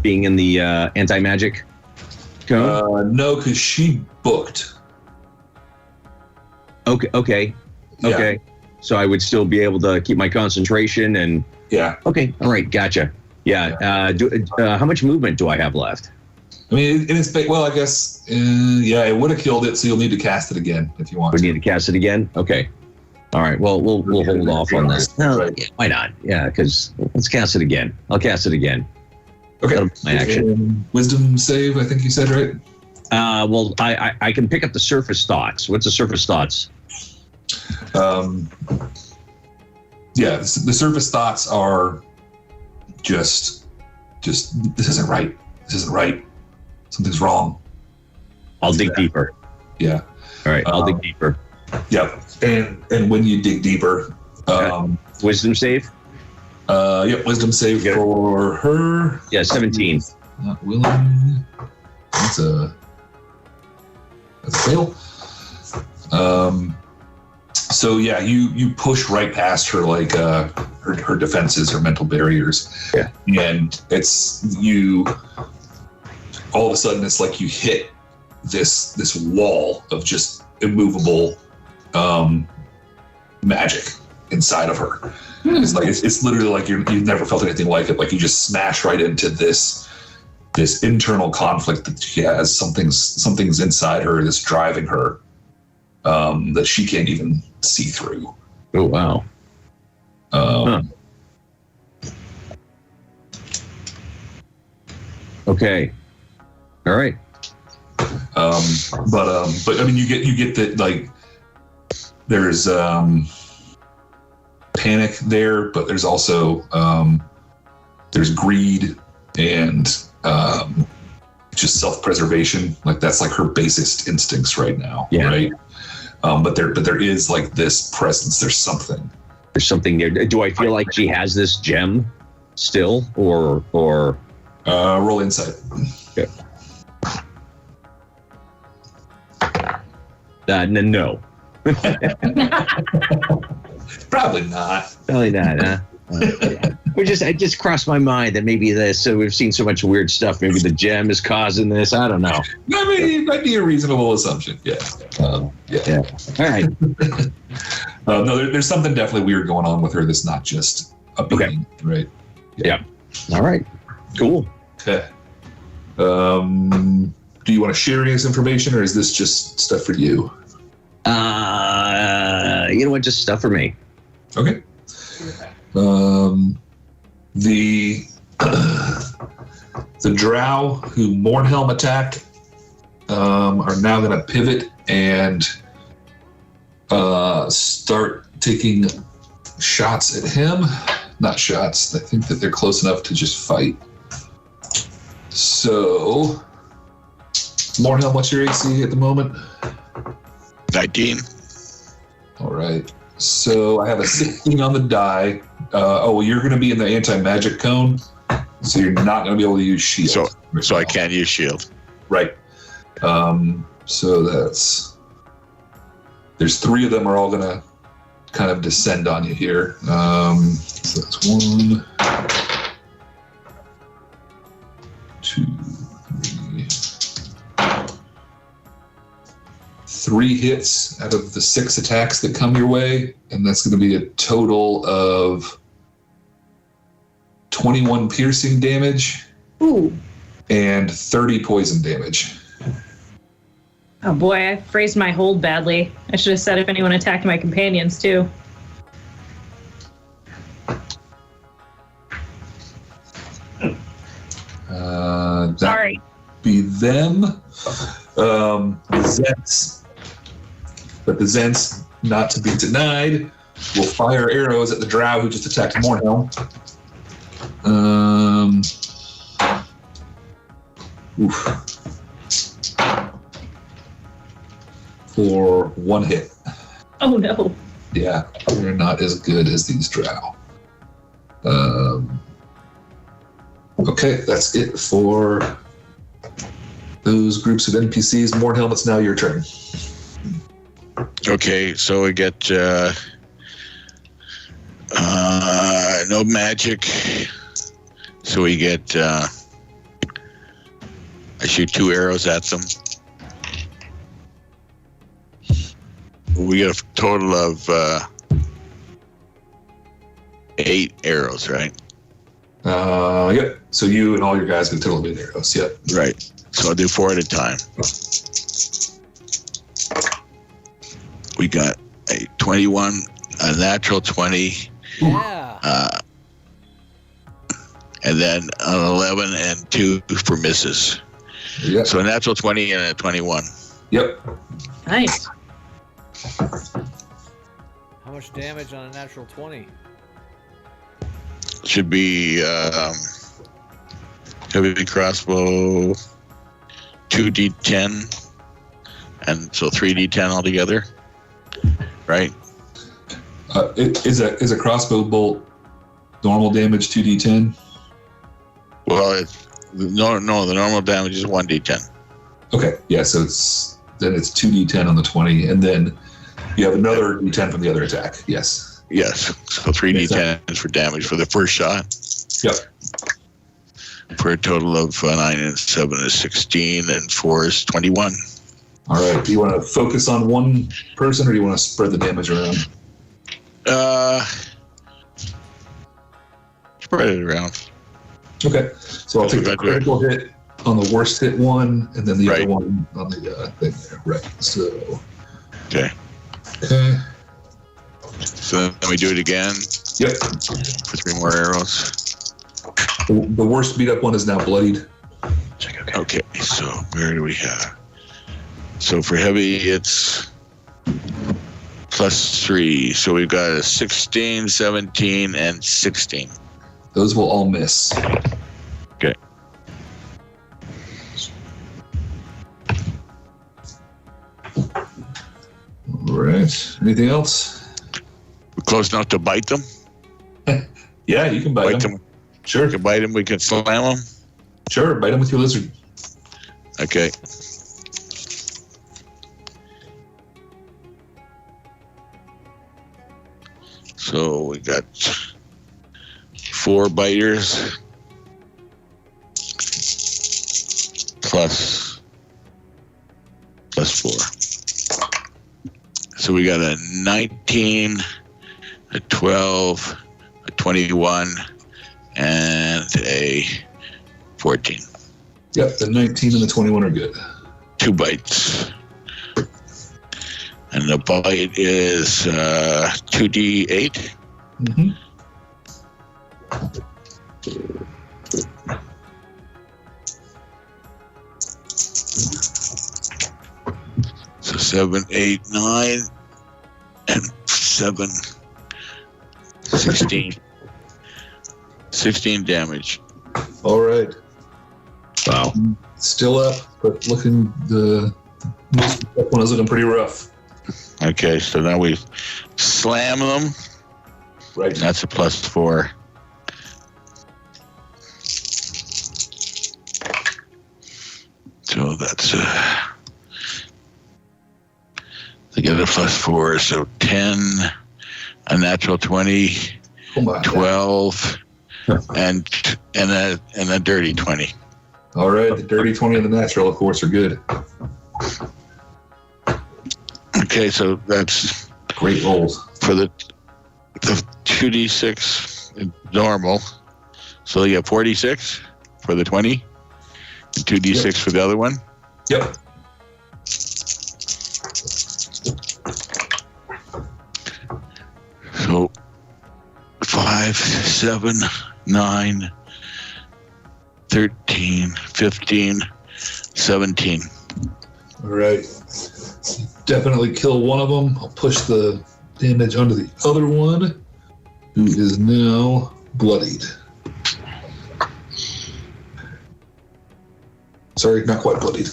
being in the anti-magic cone? No, because she booked. Okay. Yeah. So I would still be able to keep my concentration and. Yeah. Okay. All right. Gotcha. Yeah. How much movement do I have left? I mean, well, I guess, yeah, it would have killed it, so you'll need to cast it again if you want. We need to cast it again? Okay. All right. Well, we'll hold off on that. Right. Yeah, why not? Yeah, because let's cast it again. I'll cast it again. Okay. My action. Wisdom save, I think you said, right? Well, I can pick up the surface thoughts. What's the surface thoughts? Yeah, the surface thoughts are just this isn't right. This isn't right. Something's wrong. I'll dig deeper. Yeah. All right, I'll dig deeper. Yep. And when you dig deeper, wisdom save? Yep, wisdom save for her. Yeah, 17. Not willing. That's a fail. So yeah, you push right past her, like her defenses, her mental barriers. Yeah. And it's you. All of a sudden, it's like you hit this wall of just immovable magic inside of her. It's like it's literally like you've never felt anything like it. Like you just smash right into this internal conflict that she has. Something's inside her that's driving her that she can't even see through. Oh wow. Okay. All right. But I mean, you get that, like, there's panic there, but there's also there's greed and just self-preservation. Like that's like her basest instincts right now. Yeah. Right. But there is like this presence. There's something. There's something there. Do I feel like she has this gem still, or roll insight? Okay. No. Probably not. Probably not, huh? It just crossed my mind that maybe we've seen so much weird stuff. Maybe the gem is causing this. I don't know. I mean, it might be a reasonable assumption. Yeah. Yeah. All right. No, there's something definitely weird going on with her that's not just a being, right? Yeah. All right. Cool. Okay. Do you want to share any of this information, or is this just stuff for you? You know what? Just stuff for me. Okay. The Drow who Mournhelm attacked are now going to pivot and start taking shots at him. Not shots. I think that they're close enough to just fight. So, Mournhelm, what's your AC at the moment? 19. All right. So I have a 16 on the die. You're going to be in the anti-magic cone, so you're not going to be able to use shield. So I can't use shield. Right. So there's 3 of them are all going to kind of descend on you here. So that's 1, 2, 3. 3 hits out of the 6 attacks that come your way, and that's going to be a total of 21 piercing damage. Ooh. And 30 poison damage. Oh boy, I phrased my hold badly. I should have said if anyone attacked my companions too. Sorry. Be them. The Zhents. But the Zhents, not to be denied, will fire arrows at the Drow who just attacked Mournhelm. For 1 hit. Oh no. Yeah, they're not as good as these Drow. Okay, that's it for those groups of NPCs. Mournhelm, it's now your turn. Okay, so we get no magic. So we get I shoot 2 arrows at them. We get a total of 8 arrows, right? Yep. So you and all your guys get a total of 8 arrows. Yep. Right. So I'll do 4 at a time. We got a 21, a natural 20. Yeah. And then an 11 and 2 for misses. Yep. So a natural 20 and a 21. Yep. Nice. How much damage on a natural 20? Should be heavy crossbow 2d10, and so 3d10 altogether, right? Is a crossbow bolt normal damage 2d10? Well, the normal damage is 1d10. Okay, yeah, so it's 2d10 on the 20, and then you have another d10 from the other attack. Yes. Yes, so 3d10 is for damage for the first shot. Yep. For a total of 9 and 7 is 16, and 4 is 21. All right. Do you want to focus on one person, or do you want to spread the damage around? Spread it around. Okay. So I'll take the critical hit on the worst hit one, and then the other one on the thing there. Right. So. Okay. Okay. So then we do it again. Yep. For 3 more arrows. The worst beat up one is now bloodied. Okay, so where do we have? So for heavy, it's +3. So we've got a 16, 17, and 16. Those will all miss. Okay. All right. Anything else? We're close enough to bite them? Yeah, you can bite them. Sure. We can bite them, we can slam them? Sure, bite them with your lizard. Okay. So we got 4 biters plus 4. So we got a 19, a 12, a 21, and a 14. Yep, the 19 and the 21 are good. 2 bites. And the bite is 2d8. Mm-hmm. So 7, 8, 9, and 7, 16. 16 damage. All right. Wow. Still up, but looking the one is looking pretty rough. Okay, so now we slam them. Right. That's a +4. So that's they get a +4, so 10, a natural 20, 12, and a dirty 20. All right, the dirty 20 and the natural, of course, are good. Okay, so that's great rolls for the 2d6 normal. So you have 46 for the 20, and 2d6 for the other one. Yep. So 5, 7, 9, 13, 15, 17. All right. Definitely kill one of them. I'll push the damage onto the other one, who is now bloodied. Sorry, not quite bloodied.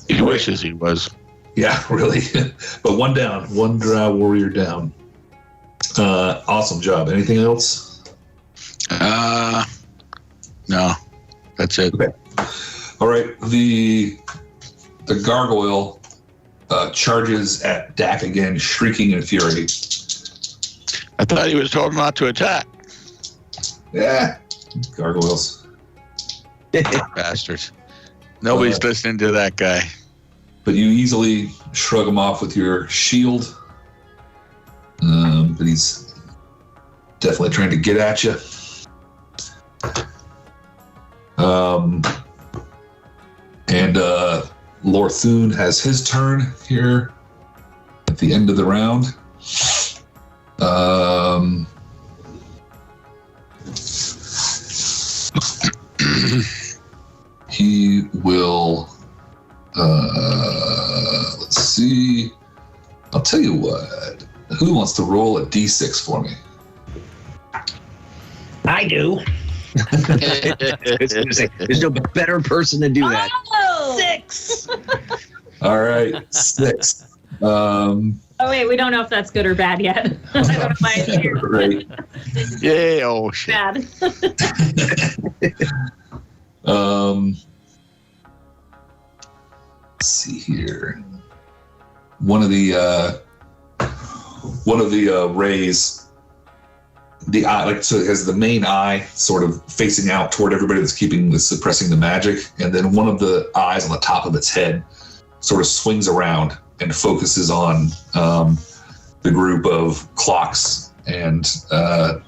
He wishes he was. Yeah, really. But one down. One Drow warrior down. Awesome job. Anything else? No. That's it. Okay. All right. The gargoyle charges at Dak again, shrieking in fury. I thought he was told not to attack. Yeah. Gargoyles. Bastards. Nobody's listening to that guy. But you easily shrug him off with your shield. But he's definitely trying to get at you. And Lorthun has his turn here at the end of the round. He will, let's see, I'll tell you what. Who wants to roll a d6 for me? I do. There's no better person to do that. Oh! 6. All right, 6. Oh wait, we don't know if that's good or bad yet. I don't know why it's here. Right. Yay! Oh shit! Bad. Let's see here. One of the rays, the eye, like, so it has the main eye sort of facing out toward everybody that's suppressing the magic, and then one of the eyes on the top of its head sort of swings around and focuses on the group of clocks and Zoc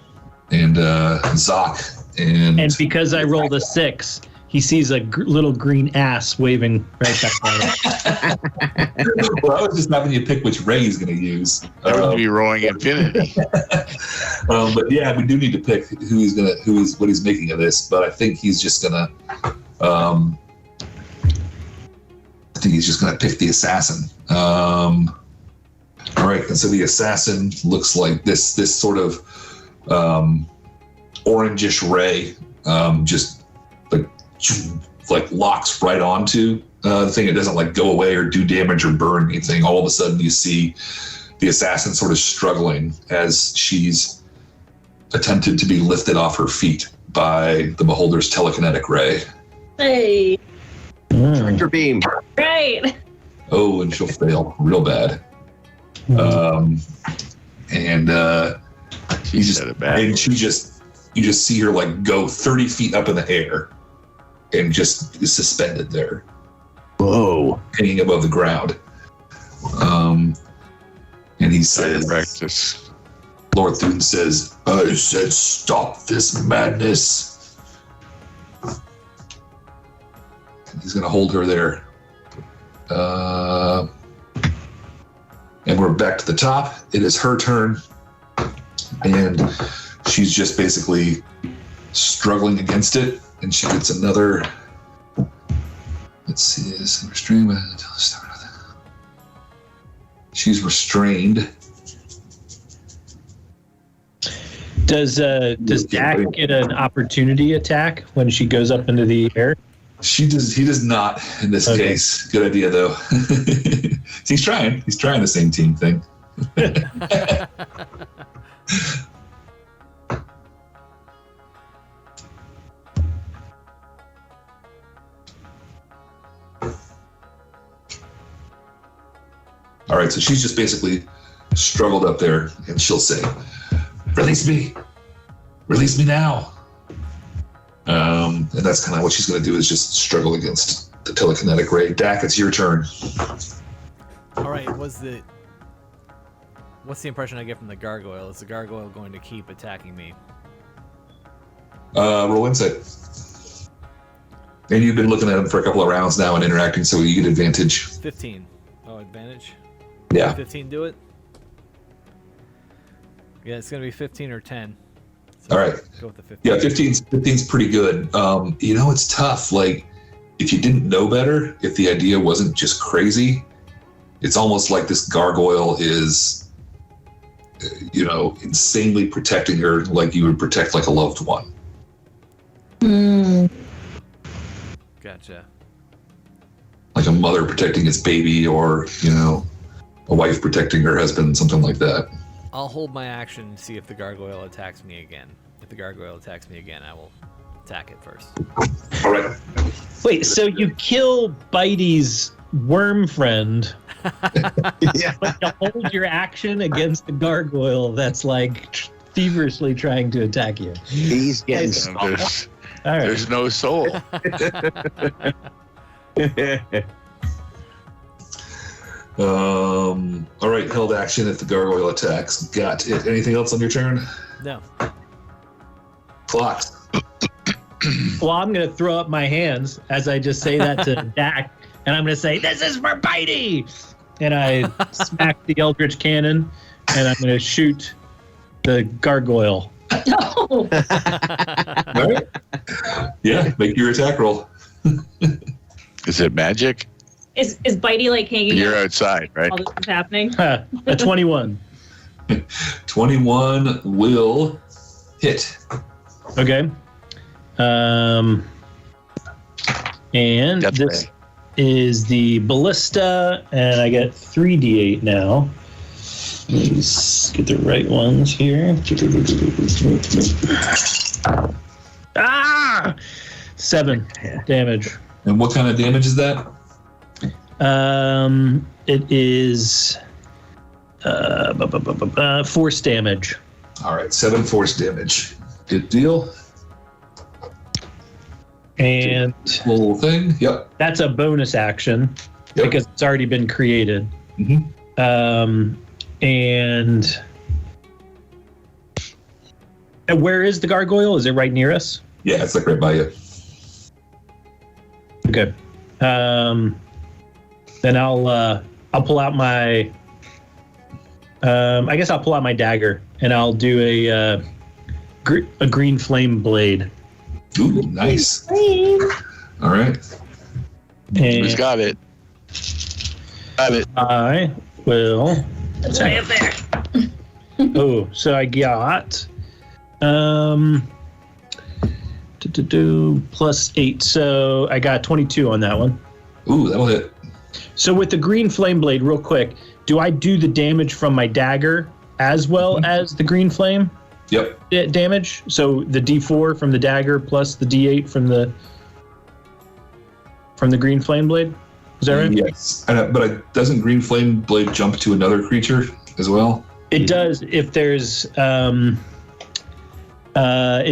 And because I rolled a 6, he sees a little green ass waving right back at him. Well, I was just having you pick which ray he's going to use. That would be rolling infinity. But yeah, we do need to pick what he's making of this. But I think he's just gonna. I think he's just gonna pick the assassin. All right, and so the assassin looks like this sort of orangish ray, just like locks right onto the thing. It doesn't like go away or do damage or burn anything. All of a sudden, you see the assassin sort of struggling as she's attempted to be lifted off her feet by the beholder's telekinetic ray. Hey. Tractor beam. Right. Oh, and she'll fail real bad. And She said it bad. and you just see her like go 30 feet up in the air and just is suspended there, Whoa. hanging above the ground. And he says, Practice. Lord Thune says, I said stop this madness. And he's going to hold her there. And we're back to the top. It is her turn. And she's just basically struggling against it. And she gets another. Let's see this. Restrained. She's restrained. Does Dak get an opportunity attack when she goes up into the air? He does not in this case. Good idea though. He's trying the same team thing. All right, so she's just basically struggled up there, and she'll say, release me now. And that's kind of what she's going to do, is just struggle against the telekinetic ray. Dak, it's your turn. All right, what's the impression I get from the gargoyle? Is the gargoyle going to keep attacking me? Roll insight. And you've been looking at him for a couple of rounds now and interacting, so you get advantage. 15. Oh, advantage? Yeah. 15 do it? Yeah, it's going to be 15 or 10. All right. Go with the 15. Yeah, 15's pretty good. It's tough. Like, if you didn't know better, if the idea wasn't just crazy, it's almost like this gargoyle is, insanely protecting her like you would protect like a loved one. Gotcha. Like a mother protecting its baby, or, a wife protecting her husband, something like that. I'll hold my action and see if the gargoyle attacks me again. If the gargoyle attacks me again, I will attack it first. All right. Wait, so you kill Bitey's worm friend, Yeah. but you hold your action against the gargoyle that's like feverishly trying to attack you. He's getting There's, All right. there's no soul. All right, held action if the gargoyle attacks. Got it. Anything else on your turn? No. Clocked. Well, I'm going to throw up my hands as I just say that to Dak, and I'm going to say, "This is for Bitey!" And I smack the Eldritch Cannon, and I'm going to shoot the gargoyle. No. All right. Yeah, make your attack roll. Is it magic? Is Bitey like hanging You're out outside, right? while this is happening? A 21. 21 will hit. Okay. And That's this right. is the ballista, and I get 3d8 now. Let's get the right ones here. 7 damage. And what kind of damage is that? It is force damage. All right, 7 force damage. Good deal. And Little thing. Yep. that's a bonus action because it's already been created. Mm-hmm. And where is the gargoyle? Is it right near us? Yeah, it's like right by you. Okay. Then I'll pull out my. I guess I'll pull out my dagger and I'll do a green flame blade. Ooh, nice. All right. Who's And got it? Got it. I will. Way up there. Oh, so I got +8, so I got 22 on that one. Ooh, that'll hit. So with the green flame blade, real quick, do I do the damage from my dagger as well as the green flame Yep. damage? So the D4 from the dagger plus the D8 from the green flame blade? Is that right? Yes. But doesn't green flame blade jump to another creature as well? It does if there's it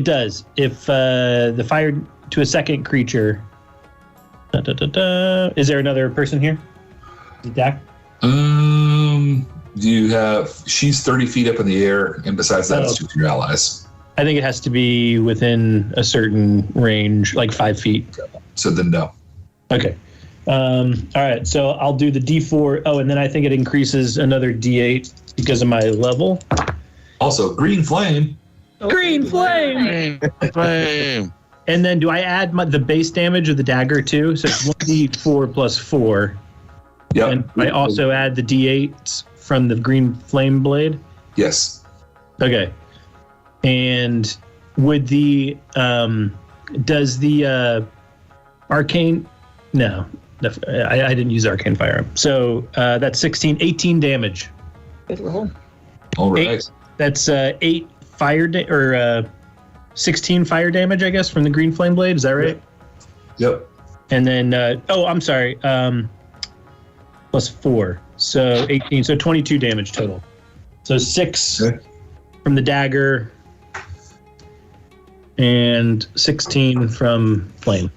does if the fire to a second creature. Is there another person here? Dak? You have, she's 30 feet up in the air, and besides that, it's 2 of your allies. I think it has to be within a certain range, like 5 feet. So then no. Okay. All right. So I'll do the D4. Oh, and then I think it increases another D8 because of my level. Also, green flame. Green flame. Flame. And then do I add the base damage of the dagger too? So it's 1d4 plus 4. Yep. And I also add the d8s from the green flame blade. Yes. Okay. And would the does the arcane? No, I didn't use arcane firearm. So that's 18 damage. Good roll. All right. That's 8 fire or 16 fire damage, I guess, from the green flame blade. Is that right? Yep. And then I'm sorry, plus 4, so 18, so 22 damage total. So 6 from the dagger and 16 from flame.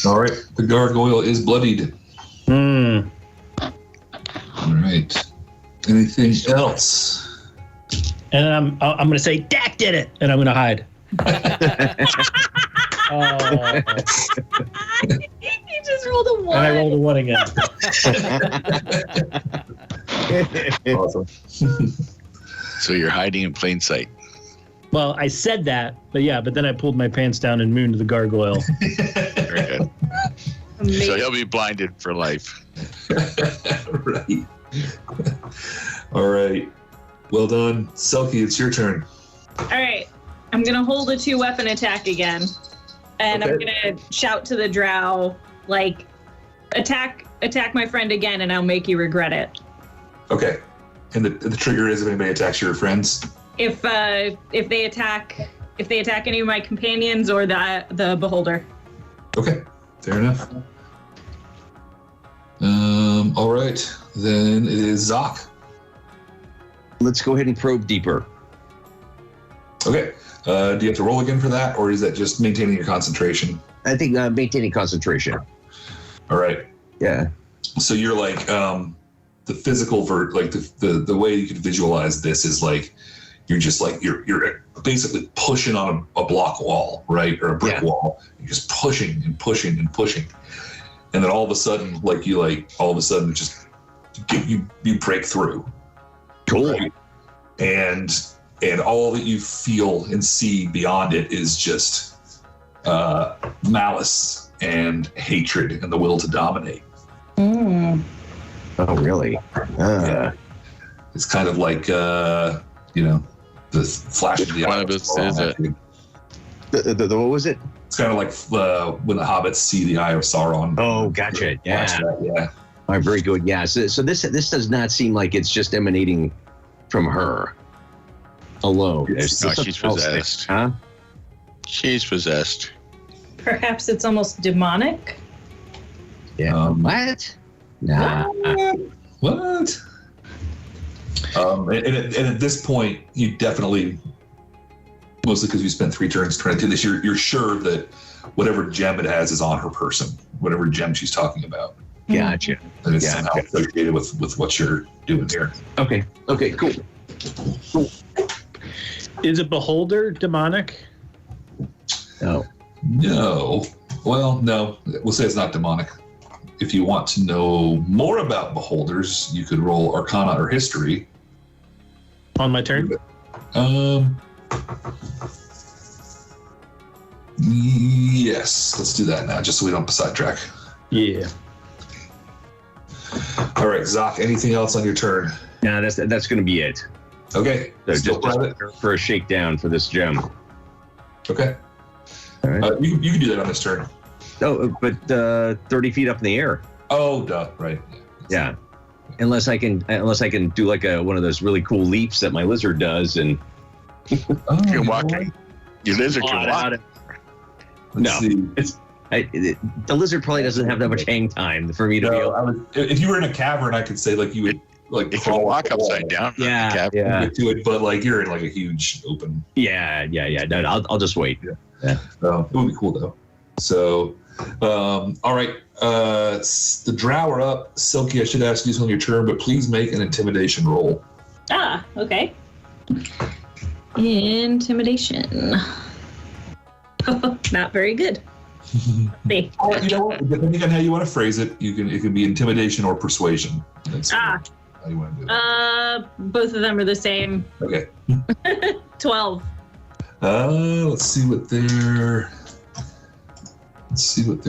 All right. The gargoyle is bloodied. All right. Anything else? And I'm gonna say Dak did it, and I'm gonna hide. Oh. You just rolled a 1. And I rolled a 1 again. Awesome. So you're hiding in plain sight. Well, I said that, but then I pulled my pants down and mooned the gargoyle. Very good. Amazing. So he'll be blinded for life. Right. All right. Well done. Selkie, it's your turn. All right. I'm going to hold a 2-weapon attack again. And I'm going to shout to the Drow, like, attack my friend again, and I'll make you regret it. Okay. And the trigger is if anybody attacks your friends? If they attack any of my companions or the beholder. Okay. Fair enough. All right. Then it is Zoc. Let's go ahead and probe deeper. Okay. Do you have to roll again for that, or is that just maintaining your concentration? I think maintaining concentration. All right. Yeah. So you're like the physical the way you could visualize this is like you're just like you're basically pushing on a block wall, right, or a brick wall. You're just pushing and pushing and pushing, and then all of a sudden, just you break through. Cool. Right? And all that you feel and see beyond it is just malice and hatred and the will to dominate. Mm. Oh, really? Yeah. It's kind of like, the flash of the One eye. of us is it? What was it? It's kind of like when the hobbits see the eye of Sauron. Oh, gotcha. Yeah. Yeah. All right, very good. Yeah. So this does not seem like it's just emanating from her alone. No, she's possessed. Huh? She's possessed. Perhaps it's almost demonic. Yeah. What? Nah. What? And at this point, you definitely, mostly because you spent 3 turns trying to do this, you're sure that whatever gem it has is on her person, whatever gem she's talking about. Gotcha. And it's somehow associated with what you're doing here. Okay. Okay. Cool. Is a beholder demonic? No. No. Well, no. We'll say it's not demonic. If you want to know more about beholders, you could roll Arcana or History. On my turn? Yes. Let's do that now, just so we don't sidetrack. Yeah. All right, Zoc, anything else on your turn? Nah, that's going to be it. Okay. So Still just private? for a shakedown for this gem. Okay. All right. You can do that on this turn. Oh, but 30 feet up in the air. Oh, duh. Right. Yeah. Unless I can do like one of those really cool leaps that my lizard does, and You can walk. Your lizard can walk. Let's see. The lizard probably doesn't have that much hang time for me to be able. If you were in a cavern, I could say like you would like It can walk upside down. Yeah. get to it, but like you're in like a huge open. Yeah. No, I'll just wait. Yeah. It would be cool though. So, all right. The Drow are up. Silky, I should ask you this on your turn, but please make an intimidation roll. Ah, okay. Intimidation. Not very good. See. You know what? Depending on how you want to phrase it, it can be intimidation or persuasion. That's how you want to do it. Both of them are the same. Okay. 12. Let's see what they're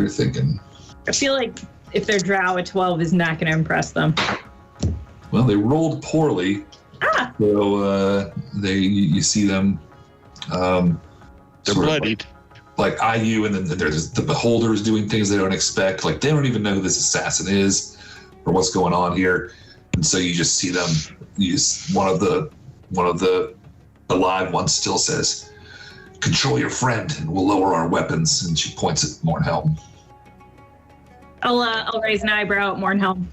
thinking. I feel like if they're Drow, a 12 is not going to impress them. Well, they rolled poorly. So you see them. They're bloodied. Like eye you, and then there's the beholders doing things they don't expect. Like they don't even know who this assassin is or what's going on here, and so you just see them. One of the alive ones still says, "Control your friend, and we'll lower our weapons." And she points at Mornhelm. I'll raise an eyebrow at Mornhelm.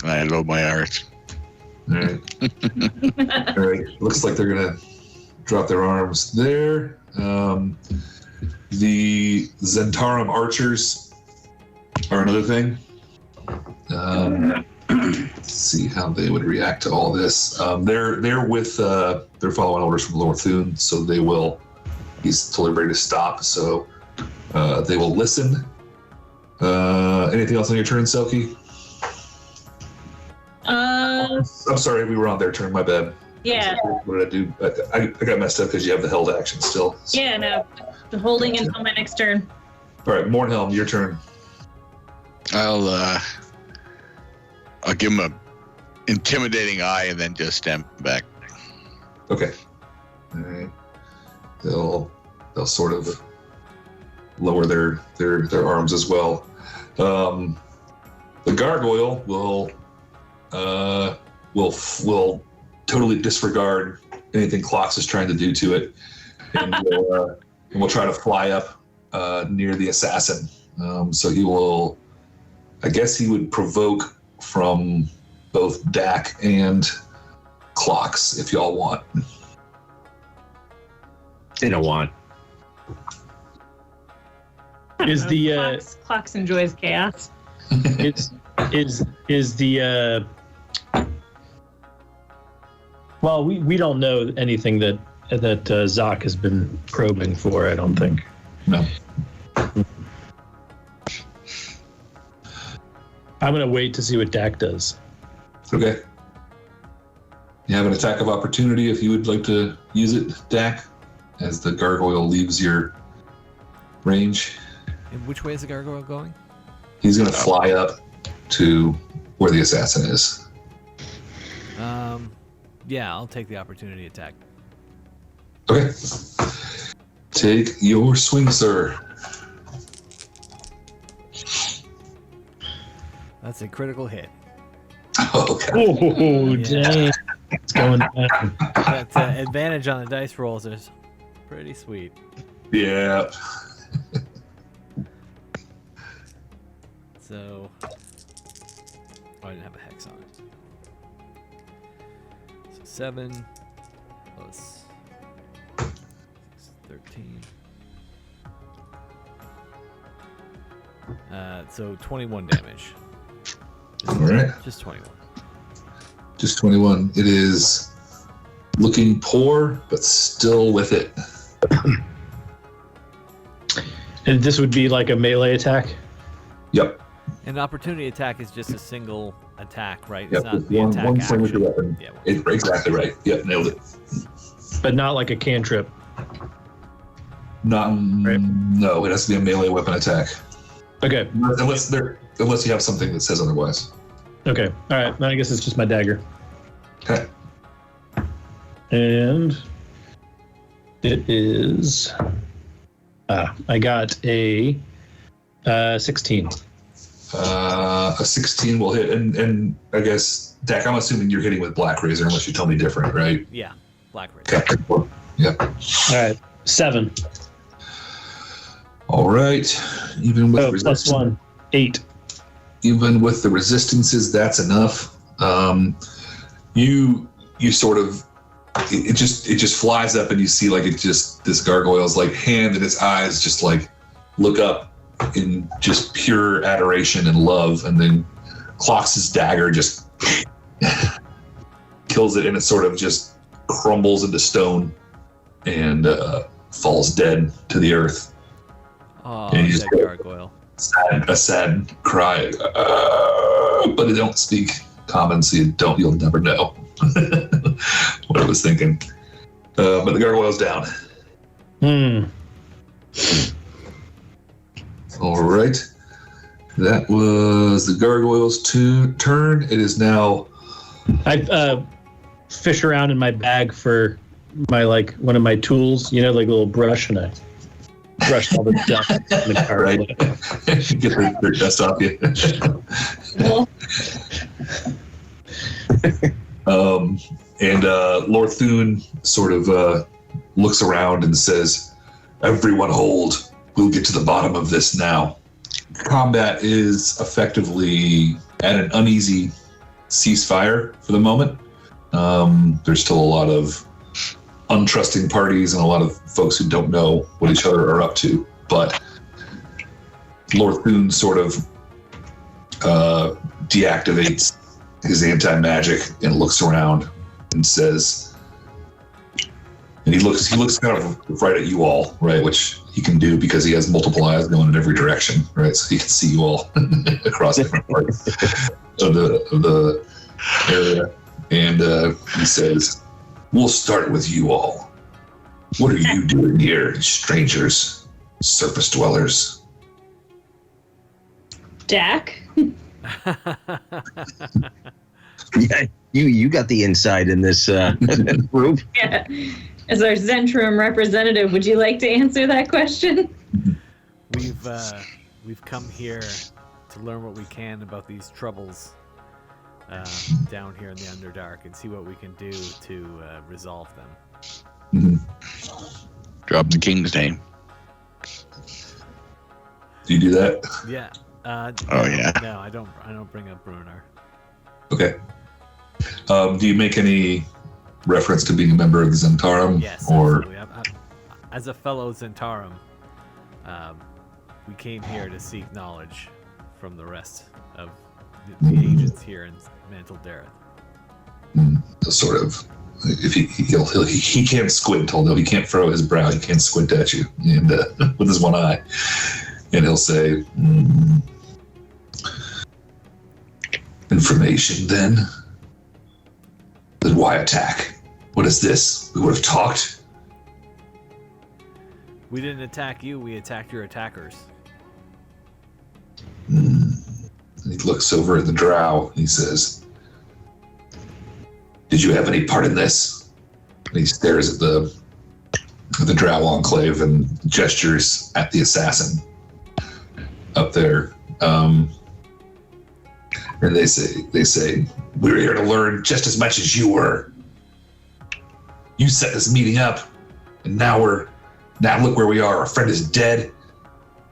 I love my art. All right. All right. Looks like they're gonna drop their arms there. The Zhentarim archers are another thing. Let's see how they would react to all this. They're following orders from Lord Thune, so they will. He's totally ready to stop, so they will listen. Anything else on your turn, Selkie? I'm sorry, we were on their turn. My bad. Yeah. What did I do? I got messed up because you have the held action still. So. Yeah, no. Holding until my next turn. All right, Mornhelm, your turn. I'll give him a intimidating eye and then just stand back. Okay. All right. They'll sort of lower their arms as well. The gargoyle will totally disregard anything Clox is trying to do to it, and we'll try to fly up near the assassin. So he will, I guess he would provoke from both Dak and Clox if y'all want. They don't want. Is the Clox enjoys chaos. is the well, we don't know anything that Zoc has been probing for. I don't think. No. I'm gonna wait to see what Dak does. Okay. You have an attack of opportunity if you would like to use it, Dak, as the gargoyle leaves your range. And which way is the gargoyle going? He's going to fly up to where the assassin is. Yeah, I'll take the opportunity attack. Okay. Take your swing, sir. That's a critical hit. Okay. Oh, Yeah. dang. It's going down. That advantage on the dice rolls is pretty sweet. Yeah. So, I didn't have a hex on it. So 7 plus 13. So 21 damage. All right. Just 21. Just 21. It is looking poor, but still with it. And this would be like a melee attack? Yep. An opportunity attack is just a single attack, right? Yep. It's not the One attack swing with action. your weapon. Yeah, Exactly right. Yep, nailed it. But not like a cantrip. Not. Right. No, it has to be a melee weapon attack. Okay. Unless you have something that says otherwise. Okay. All right. Then I guess it's just my dagger. Okay. And it is. I got a 16. A 16 will hit, and I guess Dak, I'm assuming you're hitting with Black Razor, unless you tell me different, right? Yeah, Black Razor. Okay. Yep. All right. 7. All right. Even with Plus 1. 8. Even with the resistances, that's enough. You sort of it just flies up, and you see like this gargoyle's like hand and its eyes just like look up in just pure adoration and love, and then clocks his dagger, just kills it, and it sort of just crumbles into stone and falls dead to the earth. Oh, And you that just gargoyle. a sad cry, but it don't speak common, so you'll never know what I was thinking. But the gargoyle's down. All right. That was the gargoyle's turn. It is now. I fish around in my bag for my one of my tools, like a little brush, and I brush all the dust in the car. Right. Get the dust off you. And Lord Thune sort of looks around and says, "Everyone hold. We'll get to the bottom of this now." Combat is effectively at an uneasy ceasefire for the moment. There's still a lot of untrusting parties and a lot of folks who don't know what each other are up to. But Lord Thune sort of deactivates his anti-magic and looks around and says, and he looks kind of right at you all, right, which he can do because he has multiple eyes going in every direction, right, so he can see you all across different parts of the area. And he says, "We'll start with you all. What are you doing here, strangers, surface dwellers?" Dak? Yeah, you got the inside in this group. Yeah. As our Zentrum representative, would you like to answer that question? We've come here to learn what we can about these troubles down here in the Underdark and see what we can do to resolve them. Mm-hmm. Drop the king's name. Do you do that? Yeah. Yeah. No, I don't bring up Brunar. Okay. Do you make any reference to being a member of the Zhentarim? Yes, or absolutely. As a fellow Zhentarim, we came here to seek knowledge from the rest of the agents here in Mantle Dareth. Sort of, if he can't squint, although he can't furrow his brow, he can't squint at you, and with his one eye, and he'll say, "Information, then. Then why attack? What is this? We would have talked." We didn't attack you, we attacked your attackers. And he looks over at the Drow. He says, "Did you have any part in this?" And he stares at the Drow enclave and gestures at the assassin up there. And they say, "We're here to learn just as much as you were. You set this meeting up, and now look where we are. Our friend is dead.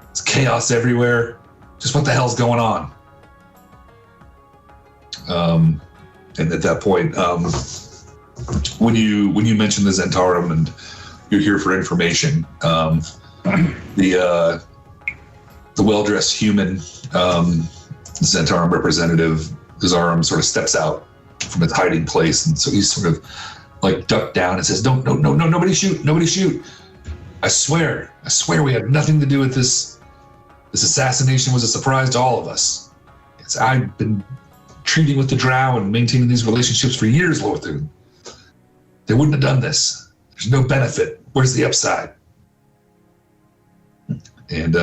It's chaos everywhere. Just what the hell's going on?" And at that point, when you mention the Zhentarim and you're here for information, the well-dressed human Zhentarim representative, his arm sort of steps out from its hiding place, and so he's sort of like ducked down and says, "No, nobody shoot. I swear we had nothing to do with this. This assassination was a surprise to all of us. I've been treating with the Drow and maintaining these relationships for years, Lorthun. They wouldn't have done this. There's no benefit. Where's the upside?" And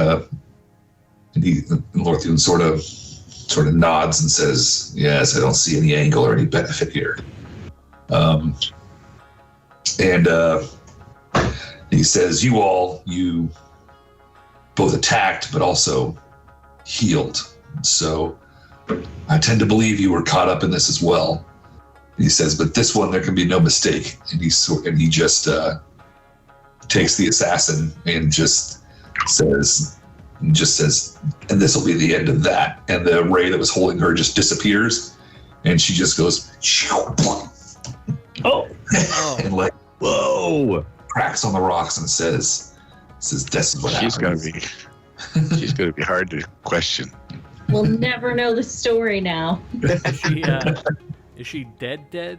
Lorthun sort of nods and says, "Yes, I don't see any angle or any benefit here." And he says, "You both attacked, but also healed. So I tend to believe you were caught up in this as well." And he says, "But this one, there can be no mistake." And he just takes the assassin and just says, "And this will be the end of that." And the ray that was holding her just disappears, and she just goes, and like, whoa, cracks on the rocks and says, "This is what happens." She's gonna be hard to question. We'll never know the story now. Is she dead?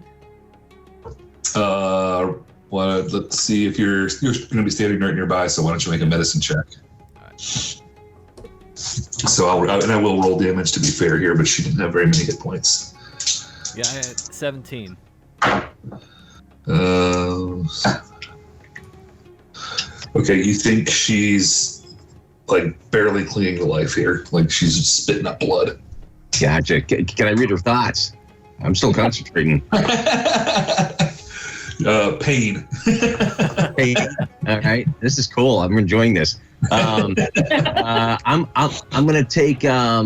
Well, let's see if you're going to be standing right nearby. So why don't you make a medicine check? So I will roll damage to be fair here, but she didn't have very many hit points. Yeah, I had 17. Okay, you think she's like barely clinging to life here, like she's just spitting up blood. Gotcha. Can I read her thoughts? I'm still concentrating. Pain. Pain. All right, this is cool. I'm enjoying this. I'm gonna take a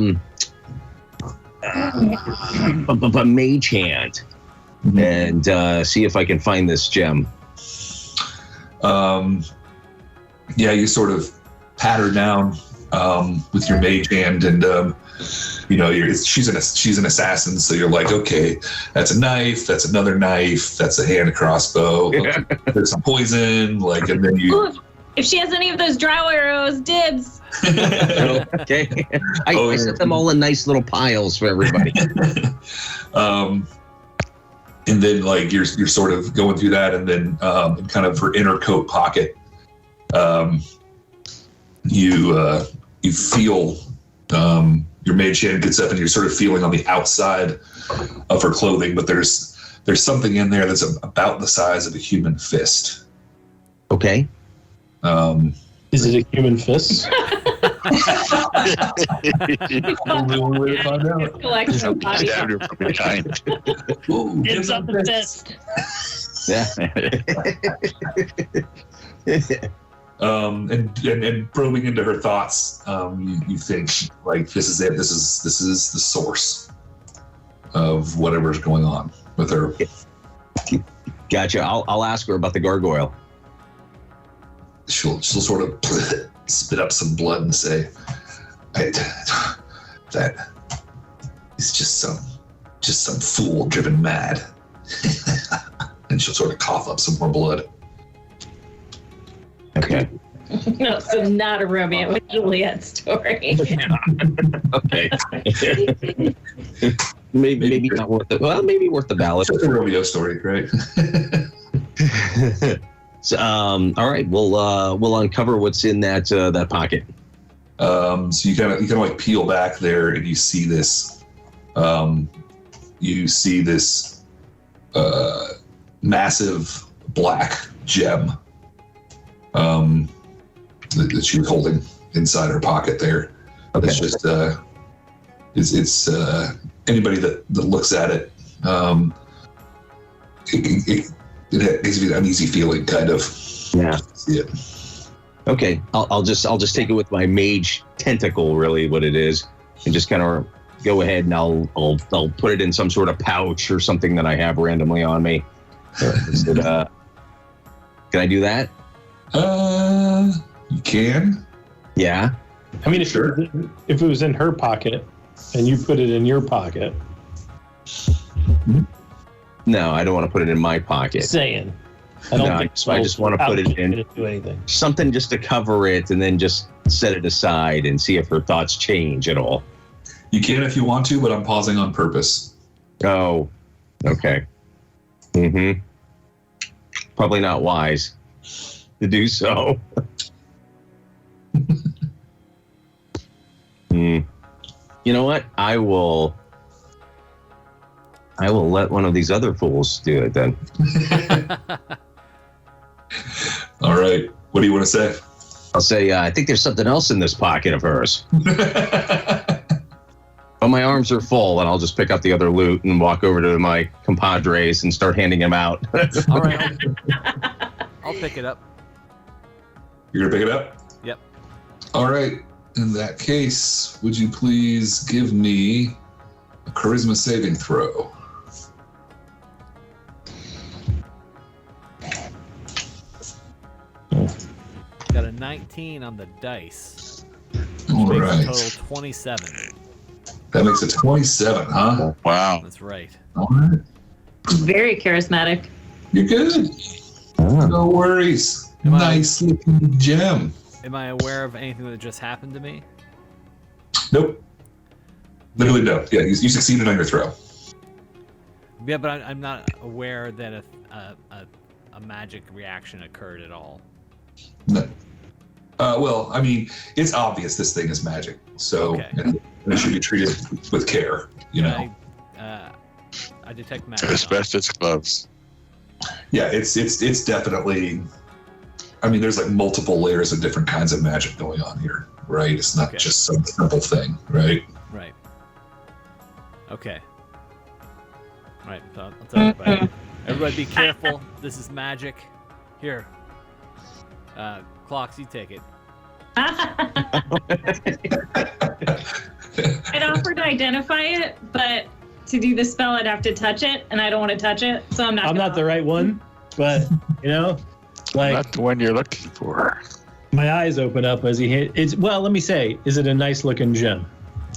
mage hand and see if I can find this gem. Yeah, you sort of pat her down with your mage hand, and she's an assassin, so you're like, okay, that's a knife, that's another knife, that's a hand crossbow. There's some poison, like, and then you. Ooh, if she has any of those Drow arrows, dibs. Okay, I set them all in nice little piles for everybody. And then like you're sort of going through that, and then in kind of her inner coat pocket, you feel your mage hand gets up, and you're sort of feeling on the outside of her clothing, but there's something in there that's about the size of a human fist. Okay. Is it a human fist? Only one way to find out. Collection of body Stabbed her from behind. Ooh, It's on the fist. Yeah. And probing into her thoughts, you think like this is it. This is the source of whatever's going on with her. Gotcha. I'll ask her about the gargoyle. She'll sort of spit up some blood and say, "That is just some fool driven mad." And she'll sort of cough up some more blood. Okay. No, so not a Romeo and Juliet story. Okay. maybe not worth it. Well, maybe worth the ballot. It's just a Romeo story, right? So, all right, we'll uncover what's in that pocket. So you kind of like peel back there, and you see this. Massive black gem that she was holding inside her pocket there. It's just It's anybody that looks at it, it gives you an uneasy feeling, kind of. Yeah. See it. Okay, I'll just take it with my mage tentacle, really, what it is, and just kind of go ahead and I'll put it in some sort of pouch or something that I have randomly on me. Can I do that? You can. Yeah. I mean, if Sure. it was in her pocket and you put it in your pocket, No, I don't want to put it in my pocket. saying. I don't No, think I just want to put it in do anything. something just to cover it, and then just set it aside and see if her thoughts change at all. You can if you want to, but I'm pausing on purpose. Oh, okay. Mm-hmm. Probably not wise to do so. You know what? I will let one of these other fools do it then. All right. What do you want to say? I'll say, I think there's something else in this pocket of hers. But my arms are full, and I'll just pick up the other loot and walk over to my compadres and start handing them out. All right. I'll pick it up. You're going to pick it up? Yep. All right. In that case, would you please give me a charisma saving throw? Got a 19 on the dice. All Makes a right. total 27. That makes it 27, huh? Wow. That's right. All right. Very charismatic. You're good. No worries. Am I- Nice looking gem. Am I aware of anything that just happened to me? Nope. Literally no. Yeah, you succeeded on your throw. Yeah, but I'm not aware that a magic reaction occurred at all. No. Well, I mean, it's obvious this thing is magic, so Okay. and it should be treated with care, you know. I detect magic. Asbestos gloves. Yeah, it's definitely. I mean, there's like multiple layers of different kinds of magic going on here, right? It's not Okay. just some simple thing, right? Right. Okay. Right. So I'll tell everybody. Everybody, be careful. This is magic. Here. Clocks, you take it. I'd offer to identify it, but to do the spell, I'd have to touch it, and I don't want to touch it, so I'm not. I'm gonna- not the right one, but like Not the one you're looking for. my eyes open up as he hit. It's well. Let me say, is it a nice looking gem?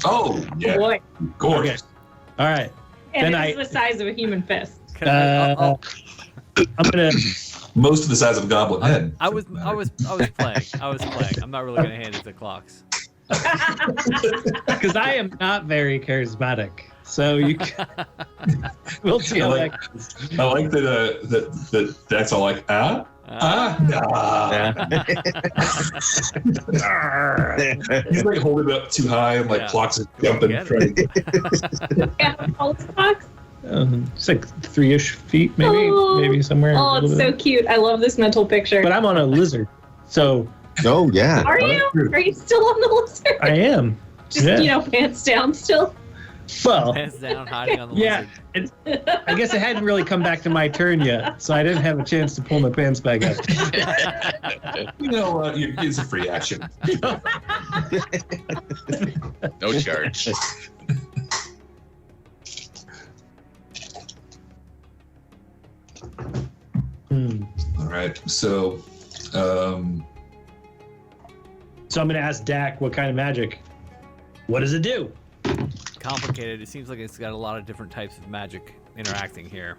Oh, yeah, Boy, gorgeous. All right. and Then it's the size of a human fist. Can I'll- I'm gonna. Most of the size of a goblin head. I was playing. I'm not really gonna hand it to Clocks. Because I am not very charismatic. So you can, we'll see how that goes. I like that that's all like, nah. He's like holding it up too high and like Yeah. clocks is jumping. Get Trying to- Yeah, pulse box. It's like 3-ish feet, maybe, Oh. maybe somewhere. Oh, a it's little so bit. cute. I love this mental picture. But I'm on a lizard, so Oh, yeah. Are you? Are you still on the lizard? I am. Just, yeah. pants down still? Well, Hands down, hiding on the yeah. lizard. I guess it hadn't really come back to my turn yet, so I didn't have a chance to pull my pants back up. You know what? It's a free action. No charge. All right. So, So I'm going to ask Dak what kind of magic. What does it do? Complicated. It seems like it's got a lot of different types of magic interacting here.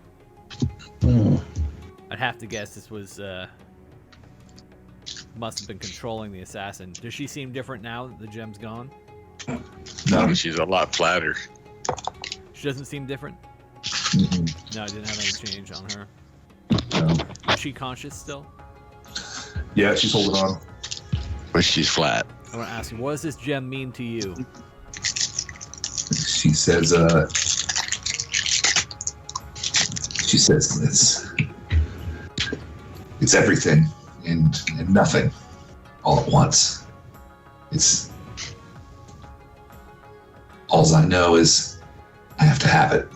I'd have to guess this was must have been controlling the assassin. Does she seem different now that the gem's gone? No, she's a lot flatter. She doesn't seem different. mhm, No, I didn't have any change on her. no. Is she conscious still? Yeah, she's holding on. But she's flat. I want to ask you, what does this gem mean to you? She says, it's everything and nothing all at once. All I know is I have to have it.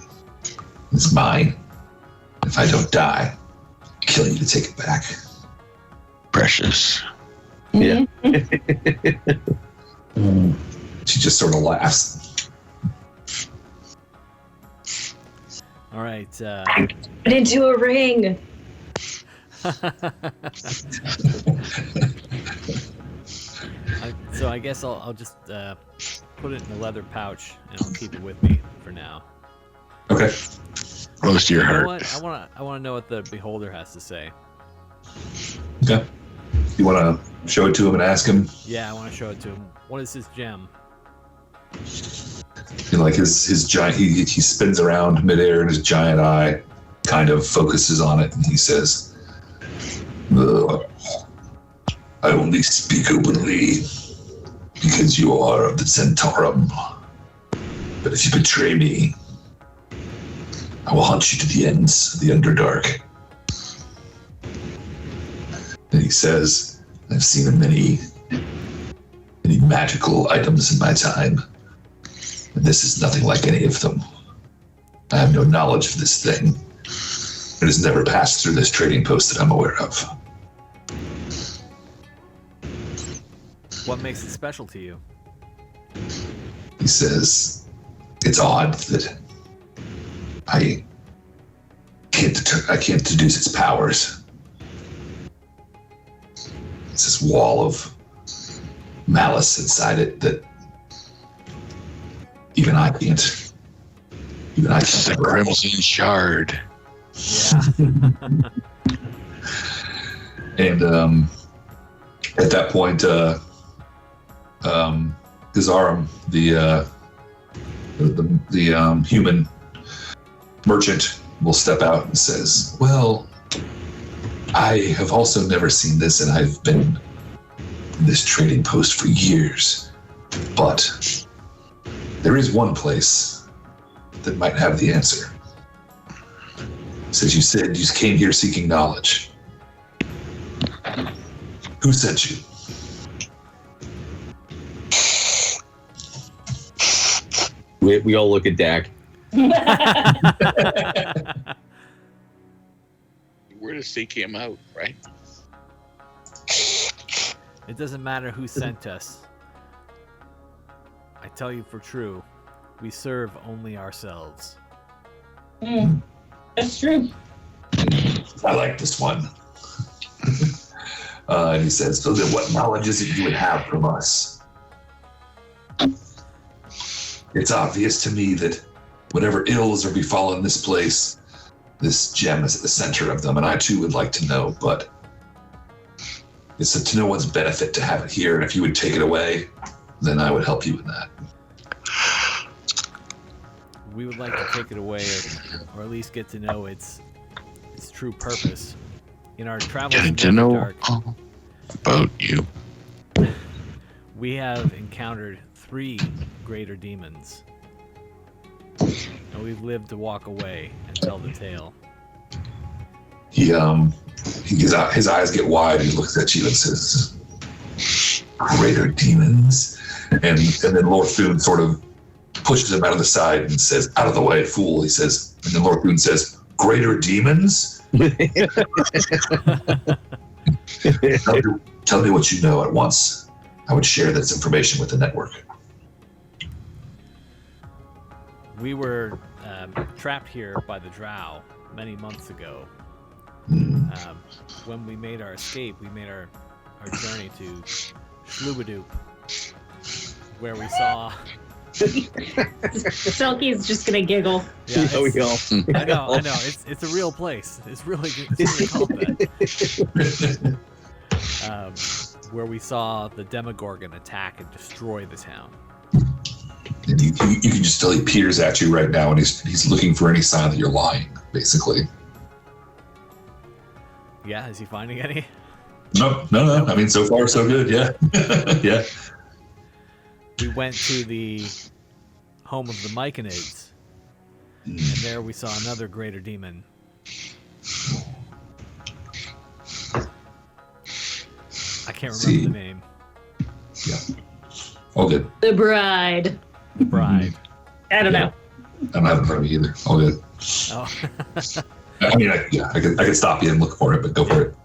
It's mine. If I don't die, I'll kill you to take it back. Precious. Yeah. She just sort of laughs. All right. Put into a ring. So I guess I'll just put it in a leather pouch and I'll keep it with me for now. Okay. Close to your You know heart. what? I want to know what the beholder has to say. Okay. You want to show it to him and ask him? Yeah, I want to show it to him. What is his gem? And like his giant, he spins around midair, and his giant eye kind of focuses on it, and he says, "I only speak openly because you are of the Zhentarum. But if you betray me, I will hunt you to the ends of the Underdark." And he says, "I've seen many magical items in my time. And this is nothing like any of them. I have no knowledge of this thing. It has never passed through this trading post that I'm aware of." What makes it special to you? He says, "It's odd that I can't deduce its powers. It's this wall of malice inside it that even I can't. It's the Crimson Shard. Yeah. And at that point, Gazarum, the human merchant, will step out and says, "Well, I have also never seen this, and I've been in this trading post for years. But there is one place that might have the answer." Says, "You said you came here seeking knowledge. Who sent you?" We all look at Dak. We're to seek him out, right? It doesn't matter who sent us. I tell you for true, we serve only ourselves. That's true. I like this one. And he says, "So then what knowledge is it you would have from us?" "It's obvious to me that whatever ills are befallen this place, this gem is at the center of them, and I too would like to know, but it's to no one's benefit to have it here, and if you would take it away, then I would help you in that." We would like to take it away, or at least get to know its true purpose. In our travels Getting in to the know dark, all about you. we have encountered 3 greater demons. And we've lived to walk away and tell the tale. His eyes get wide, and he looks at you and says, "Greater demons?" And then Lord Thune sort of pushes him out of the side and says, "Out of the way, fool," he says. And then Lord Thune says, "Greater demons?" Tell me what you know at once. I would share this information with the network. We were trapped here by the Drow many months ago. When we made our escape, we made our journey to Shlubadoop, where we saw... Selkie's just gonna giggle. Yeah, Oh, yeah. I know. It's a real place. It's really called that. Where we saw the Demogorgon attack and destroy the town. And you can just tell he peers at you right now, and he's looking for any sign that you're lying, basically. Yeah, is he finding any? No. I mean, so far so good. Yeah, yeah. We went to the home of the Myconids, and there we saw another greater demon. I can't remember the name. Yeah. All good. The bride. the bride? I don't know. I don't have it in front of me either. All good. Oh. I mean, I could stop you and look for it, but go for it.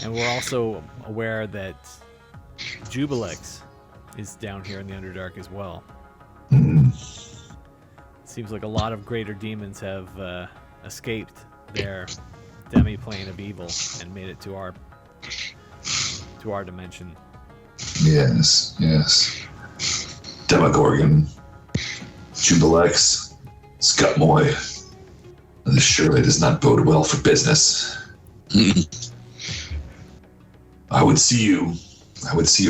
And we're also aware that Jubilex is down here in the Underdark as well. Seems like a lot of greater demons have escaped their demi-plane of evil and made it to our dimension. Yes. Demogorgon, Jubilex, Scutmoy. This surely does not bode well for business. I would see you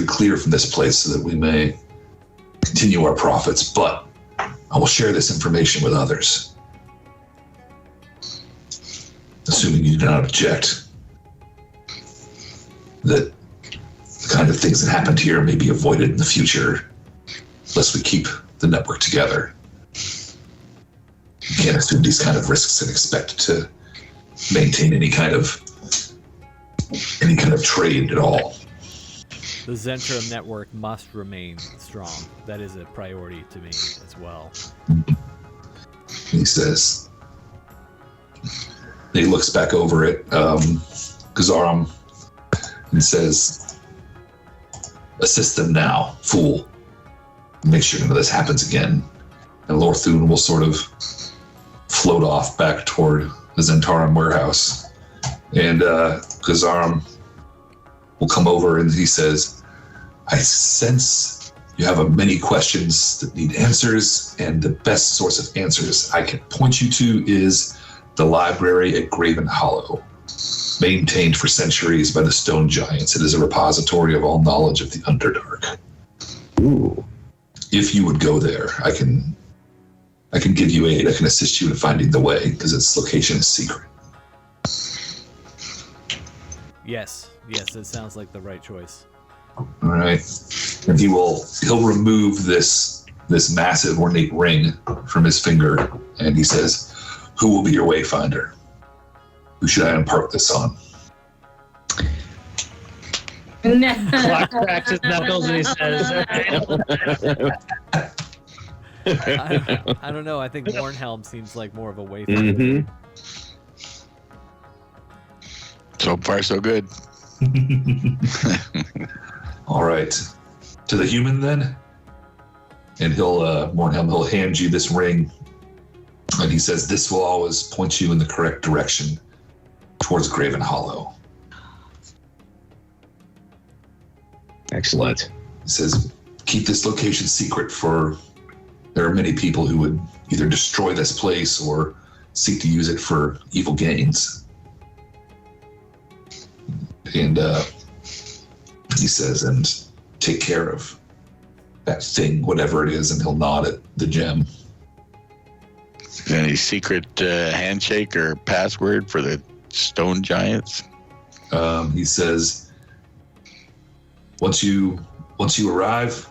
clear from this place so that we may continue our profits, but I will share this information with others. Assuming you do not object. That the kind of things that happened here may be avoided in the future, unless we keep the network together. You can't assume these kind of risks and expect to maintain any kind of trade at all. The Zhentrum network must remain strong. That is a priority to me as well. He says. He looks back over at Gazaram and says, "Assist them now, fool. Make sure none of this happens again." And Lorthun will sort of float off back toward the Zhentarim warehouse. And Gazaram will come over and he says, "I sense you have many questions that need answers, and the best source of answers I can point you to is the library at Graven Hollow, maintained for centuries by the Stone Giants. It is a repository of all knowledge of the Underdark. Ooh. If you would go there, I can give you aid. I can assist you in finding the way, because its location is secret." Yes, it sounds like the right choice. All right, and he'll remove this massive ornate ring from his finger, and he says, "Who will be your wayfinder? Who should I impart this on?" Clock cracks his knuckles and he says, I don't know. I think Warnhelm seems like more of a wayfinder. So far, so good. All right, to the human then, and he'll hand you this ring, and he says, "This will always point you in the correct direction towards Graven Hollow." Excellent. He says, "Keep this location secret, for there are many people who would either destroy this place or seek to use it for evil gains." And he says, "And take care of that thing, whatever it is," and he'll nod at the gem. Any secret handshake or password for the Stone Giants? He says, once you arrive,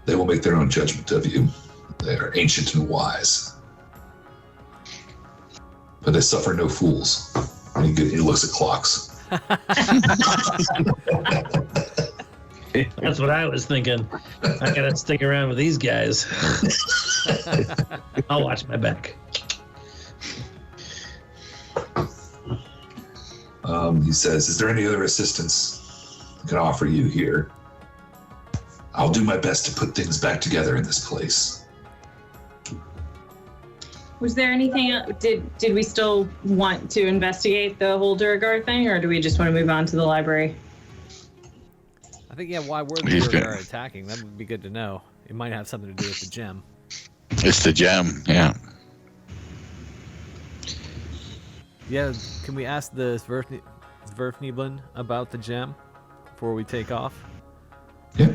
they will make their own judgment of you. They are ancient and wise, but they suffer no fools." And he looks at clocks. That's what I was thinking. I gotta stick around with these guys. I'll watch my back. He says, "Is there any other assistance I can offer you here? I'll do my best to put things back together in this place." Was there anything? Did we still want to investigate the whole Duragar thing, or do we just want to move on to the library? I think, why were the Duragar attacking? That would be good to know. It might have something to do with the gem. It's the gem, yeah. Yeah, can we ask the Sverfniblin about the gem before we take off? Yeah.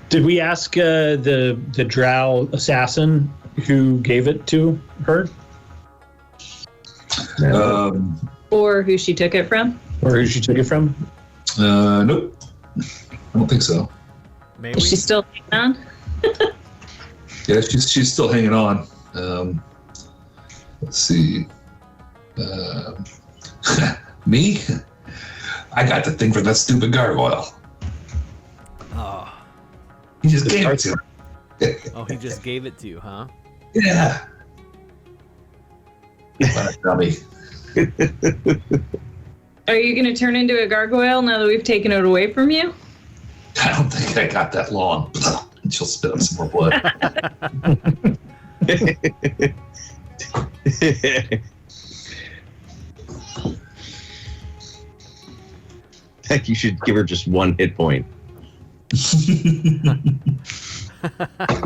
Did we ask the Drow assassin who gave it to her? Or who she took it from? Nope. I don't think so. Maybe. Is she still hanging on? Yeah, she's still hanging on. Let's see. Me? I got the thing for that stupid gargoyle. Oh, He just gave it to him. Oh, he just gave it to you, huh? Yeah. What a dummy. Are you going to turn into a gargoyle now that we've taken it away from you? I don't think I got that long. And she'll spit up some more blood. I think you should give her just 1 hit point.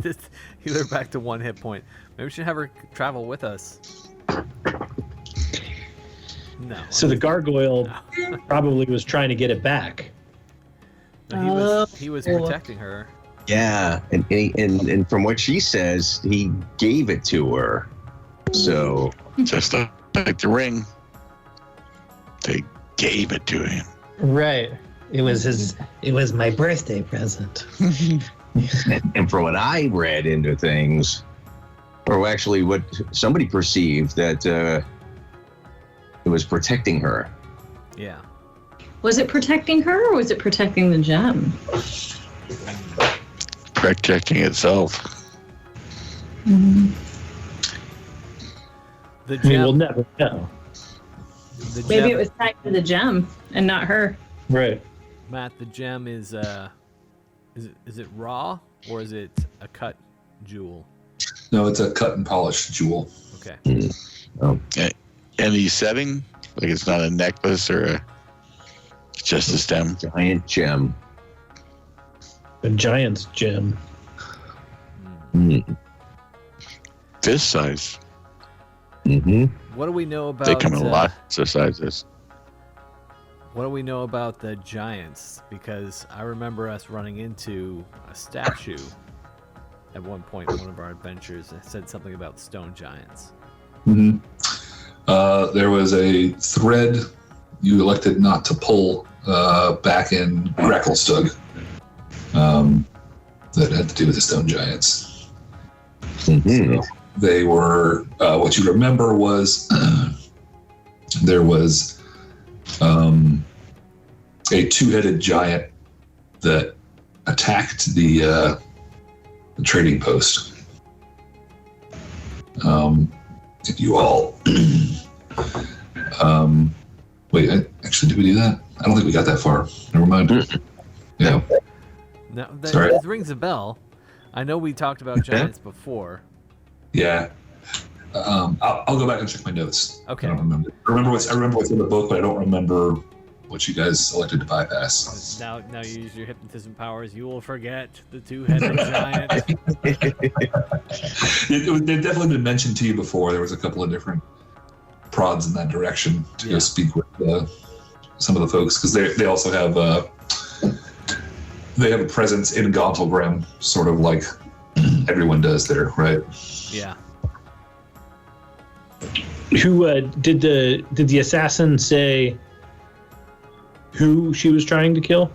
Just heal her back to 1 hit point. Maybe we should have her travel with us. No. So the gargoyle probably was trying to get it back. No, he was protecting her. Yeah, and from what she says, he gave it to her. So Just like the ring. They gave it to him. Right. It was my birthday present. and from what I read into things, or actually what somebody perceived, that it was protecting her. Yeah. Was it protecting her or was it protecting the gem? Protecting itself. The I mean, gem. we'll never know. The Maybe gem, it was tied to the gem and not her. Right. Matt, the gem is it raw or is it a cut jewel? No, it's a cut and polished jewel. Okay. Any setting? Like it's not a necklace or it's just a stem. Giant gem. A giant's gem. Mm. This size. Mm-hmm. What do we know about? They come in lots of sizes. What do we know about the giants? Because I remember us running into a statue at one point in one of our adventures that said something about stone giants. Mm-hmm. There was a thread you elected not to pull back in Gracklestug that had to do with the stone giants. Mm-hmm. So they were, what you remember was there was a two-headed giant that attacked the trading post. You all wait, actually, did we do that? I don't think we got that far. Never mind. Yeah. No, Sorry. that rings a bell. I know we talked about giants before. Yeah. I'll go back and check my notes. Okay. I don't remember. I remember what's in the book, but I don't remember what you guys elected to bypass. Now you use your hypnotism powers. You will forget the two-headed giant. It definitely been mentioned to you before. There was a couple of different prods in that direction to go speak with some of the folks, because they also have a presence in Gauntlgrim, sort of like everyone does there, right? Yeah. Who did the assassin say who she was trying to kill?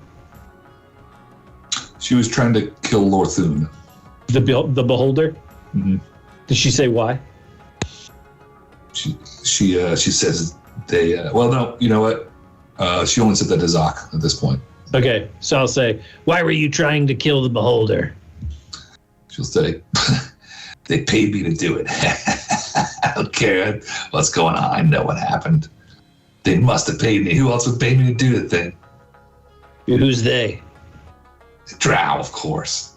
She was trying to kill Lorthun. The beholder? Mm-hmm. Did she say why? She says they. Well, no, you know what? She only said that to Zoc at this point. Okay, so I'll say, why were you trying to kill the beholder? She'll say, they paid me to do it. I don't care what's going on. I know what happened. They must have paid me. Who else would pay me to do the thing? Who's they? Drow, of course.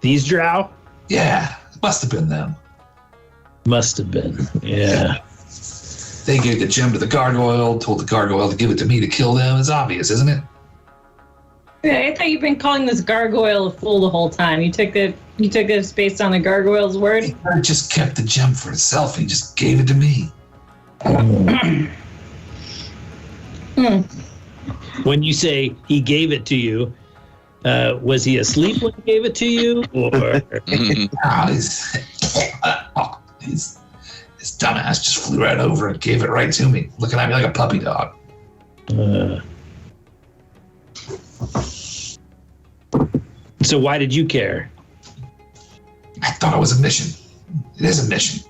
These Drow? Yeah, it must have been them. Must have been, yeah. They gave the gem to the gargoyle, told the gargoyle to give it to me to kill them. It's obvious, isn't it? Yeah, I thought you've been calling this gargoyle a fool the whole time. You took this based on the gargoyle's word? He just kept the gem for himself. He just gave it to me. When you say he gave it to you, was he asleep when he gave it to you? Or His dumbass just flew right over and gave it right to me, looking at me like a puppy dog. So why did you care? I thought it was a mission. It is a mission.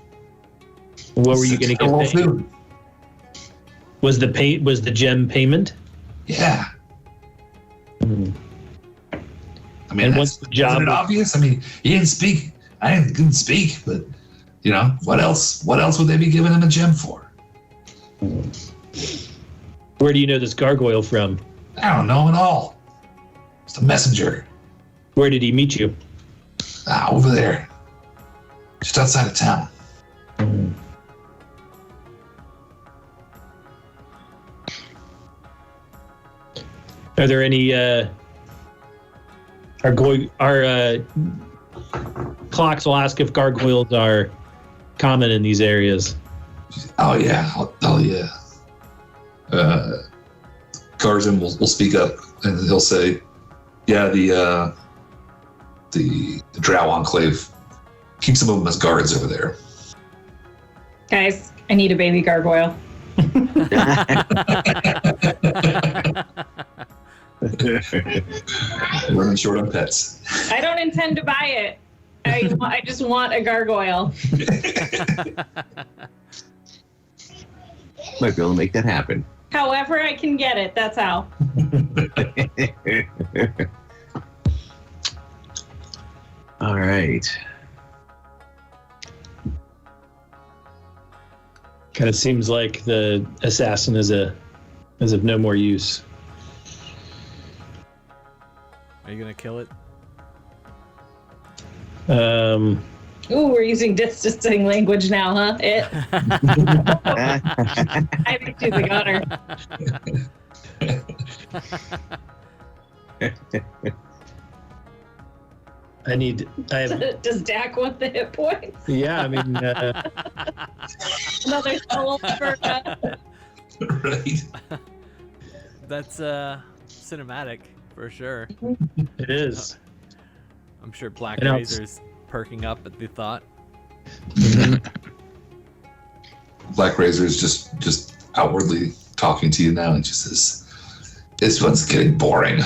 What were you going to get paid? Was the gem payment? Yeah. I I mean, And once the job isn't it obvious? I mean, he didn't speak. I didn't speak, but what else? What else would they be giving him a gem for? Where do you know this gargoyle from? I don't know at all. It's a messenger. Where did he meet you? Over there, just outside of town. Are there any clocks will ask if gargoyles are common in these areas? Oh yeah. Garzin will speak up and he'll say, yeah, the Drow Enclave, keep some of them as guards over there. Guys, I need a baby gargoyle. Running short on pets. I don't intend to buy it. I just want a gargoyle. Might be able to make that happen. However I can get it, that's how. All right. Kind of seems like the assassin is of no more use. Are you gonna kill it? Ooh, we're using distancing language now, huh? I think she's a gunner. Does Dak want the hit points? Yeah, I mean, Another soul for Right. That's cinematic for sure. it is. I'm sure Black And Razor's perking up at the thought. Black Razor is just outwardly talking to you now and just says, this one's getting boring.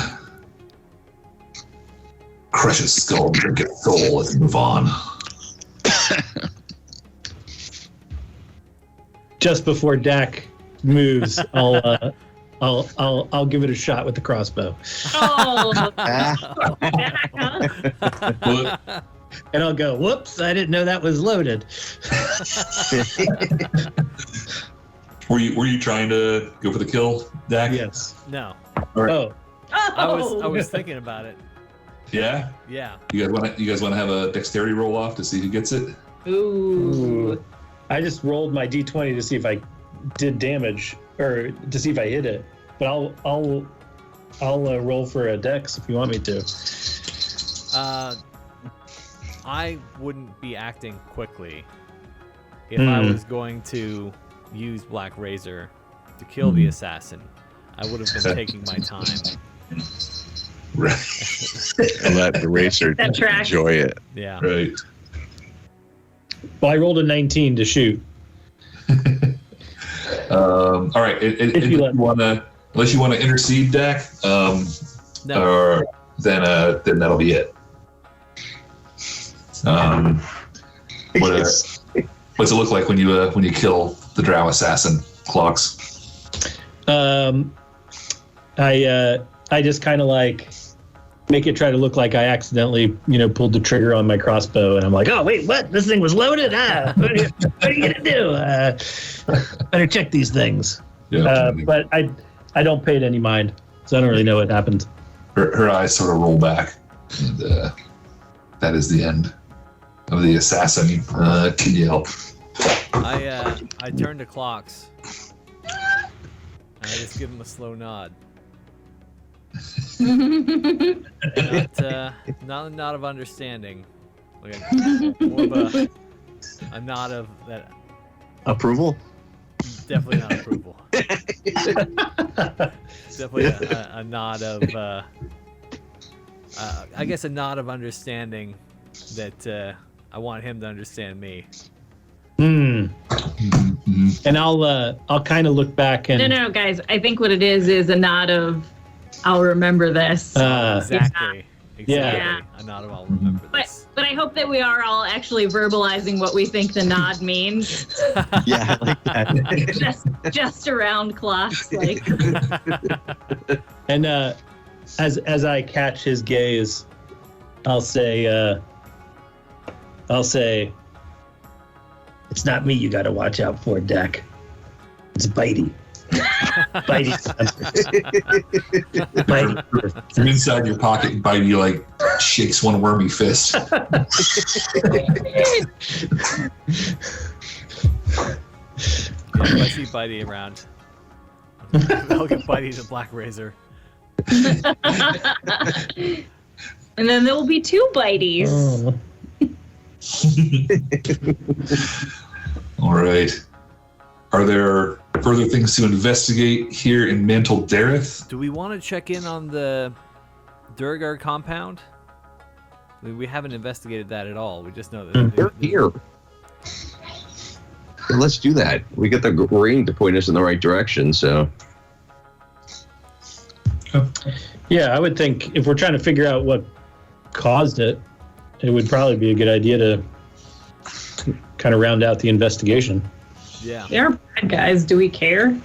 Crush his skull, drink its soul, let's move on. Just before Dak moves, I'll give it a shot with the crossbow. Oh, Dak, huh? And I'll go, whoops, I didn't know that was loaded. Were you trying to go for the kill, Dak? Yes. No. All right. Oh, I was thinking about it. Yeah? Yeah. You guys wanna have a dexterity roll off to see who gets it? Ooh. I just rolled my d20 to see if I did damage, or to see if I hit it. But I'll roll for a dex if you want me to. I wouldn't be acting quickly if I was going to use Black Razor to kill the assassin. I would have been taking my time. Right. Let the racer That tracks. enjoy it. Yeah. Right. Well, I rolled a 19 to shoot. All right. Unless you want to intercede, Dak, No. or then that'll be it. What's it look like when you kill the Drow assassin, Clogs? I just kind of like make it try to look like I accidentally, pulled the trigger on my crossbow, and I'm like, oh wait, what? This thing was loaded? What are you gonna do? Better check these things. Yeah. But I don't pay it any mind, so I don't really know what happened. Her eyes sort of roll back, and that is the end of the assassin. Can you help? I turn to Clocks. And I just give him a slow nod. Not a nod of understanding. Like more of a nod of that. Approval? Definitely not approval. Definitely a nod of, I guess a nod of understanding that I want him to understand me. And I'll kind of look back and No, guys. I think what it is a nod of, I'll remember this. Exactly. Yeah. A nod of I'll remember this. But I hope that we are all actually verbalizing what we think the nod means. Yeah, I like that. just around Clocks, like. and as I catch his gaze, I'll say, It's not me you gotta watch out for, Dak. It's Bitey. Bitey. Bitey. From inside your pocket, Bitey like shakes one wormy fist. Yeah, if I see Bitey around, I'll give Bitey the Black Razor. And then there will be 2 Bites. Oh. All right. Are there further things to investigate here in Mantle Dareth? Do we want to check in on the Durgar compound? We haven't investigated that at all. We just know that They're here. Yeah, let's do that. We get the ring to point us in the right direction, so. yeah, I would think if we're trying to figure out what caused it, it would probably be a good idea to kind of round out the investigation. Yeah. They're bad guys. Do we care?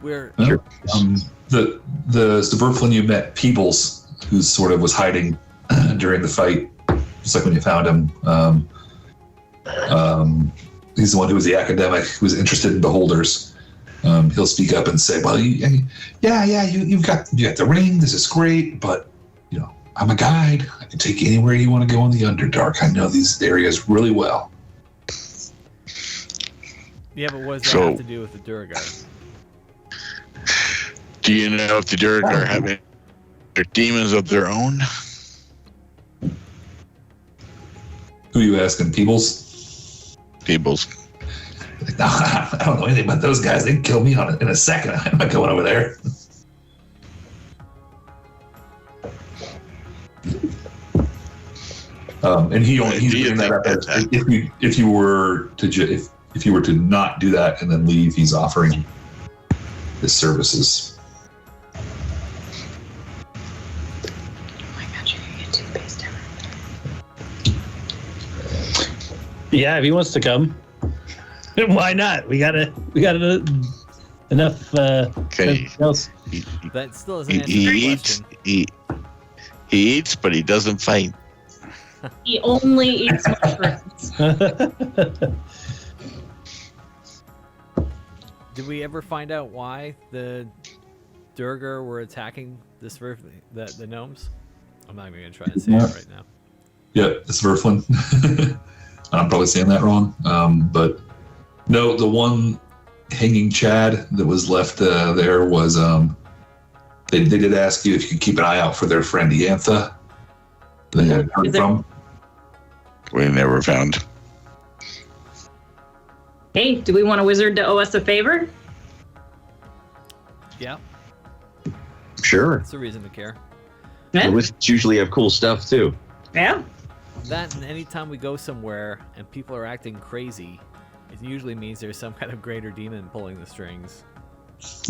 We're The Zverflin you met, Peebles, who sort of was hiding during the fight, just like when you found him. He's the one who was the academic who was interested in beholders. He'll speak up and say, "Well, you've got the ring. This is great, but I'm a guide. I can take you anywhere you want to go in the Underdark. I know these areas really well." Yeah, but what does that have to do with the Durgar? Do you know if the Durgar have any demons of their own? Who are you asking, Peebles? Peebles. No, I don't know anything about those guys. They can kill me in a second. I'm not going over there. And he's bringing that up as if you were to not do that and then leave, he's offering his services. Oh my god, you're gonna get toothpaste down. Yeah, if he wants to come, why not? We got enough. Okay. Else. That still doesn't answer the question. He eats, but he doesn't fight. He only eats mushrooms. Did we ever find out why the Durgar were attacking the gnomes? I'm not even going to try to say it right now. Yeah, it's Zverflin. I'm probably saying that wrong. But no, the one hanging Chad that was left there was they did ask you if you could keep an eye out for their friend Yantha. They had heard from. We never found. Hey, do we want a wizard to owe us a favor? Yeah, Sure. that's a reason to care. Yeah. The wizards usually have cool stuff, too. Yeah. That and anytime we go somewhere and people are acting crazy, it usually means there's some kind of greater demon pulling the strings.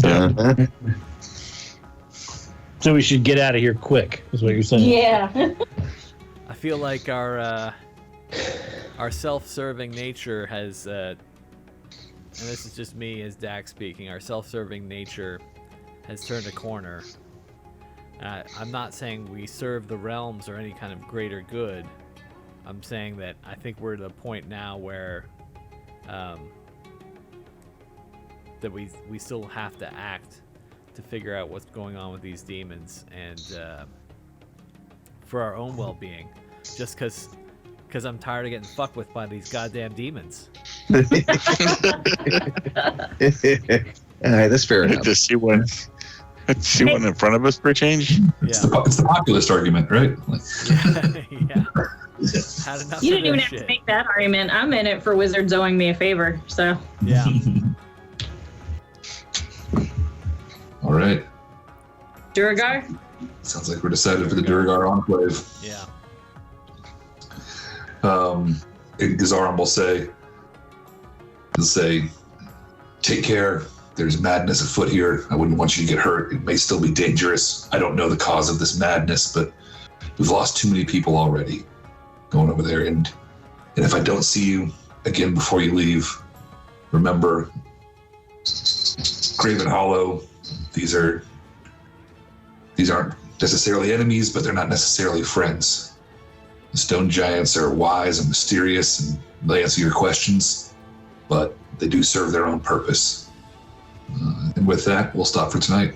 Uh-huh. So we should get out of here quick, is what you're saying. Yeah. I feel like our self-serving nature has, and this is just me as Dak speaking, our self-serving nature has turned a corner. I'm not saying we serve the realms or any kind of greater good. I'm saying that I think we're at a point now where that we still have to act to figure out what's going on with these demons, and for our own well-being, just because I'm tired of getting fucked with by these goddamn demons. All right, that's fair enough. To see one in front of us for a change. It's the populist argument, right? Yeah. Had enough You of didn't even this have to shit. make that argument. I'm in it for wizards owing me a favor, so. Yeah. All right. Duragar? Sounds like we're decided for the Durgar Enclave. Yeah. Gazaram will say, take care. There's madness afoot here. I wouldn't want you to get hurt. It may still be dangerous. I don't know the cause of this madness, but we've lost too many people already going over there. And if I don't see you again before you leave, remember Craven Hollow. These aren't necessarily enemies, but they're not necessarily friends. The stone giants are wise and mysterious, and they answer your questions, but they do serve their own purpose. And with that, we'll stop for tonight.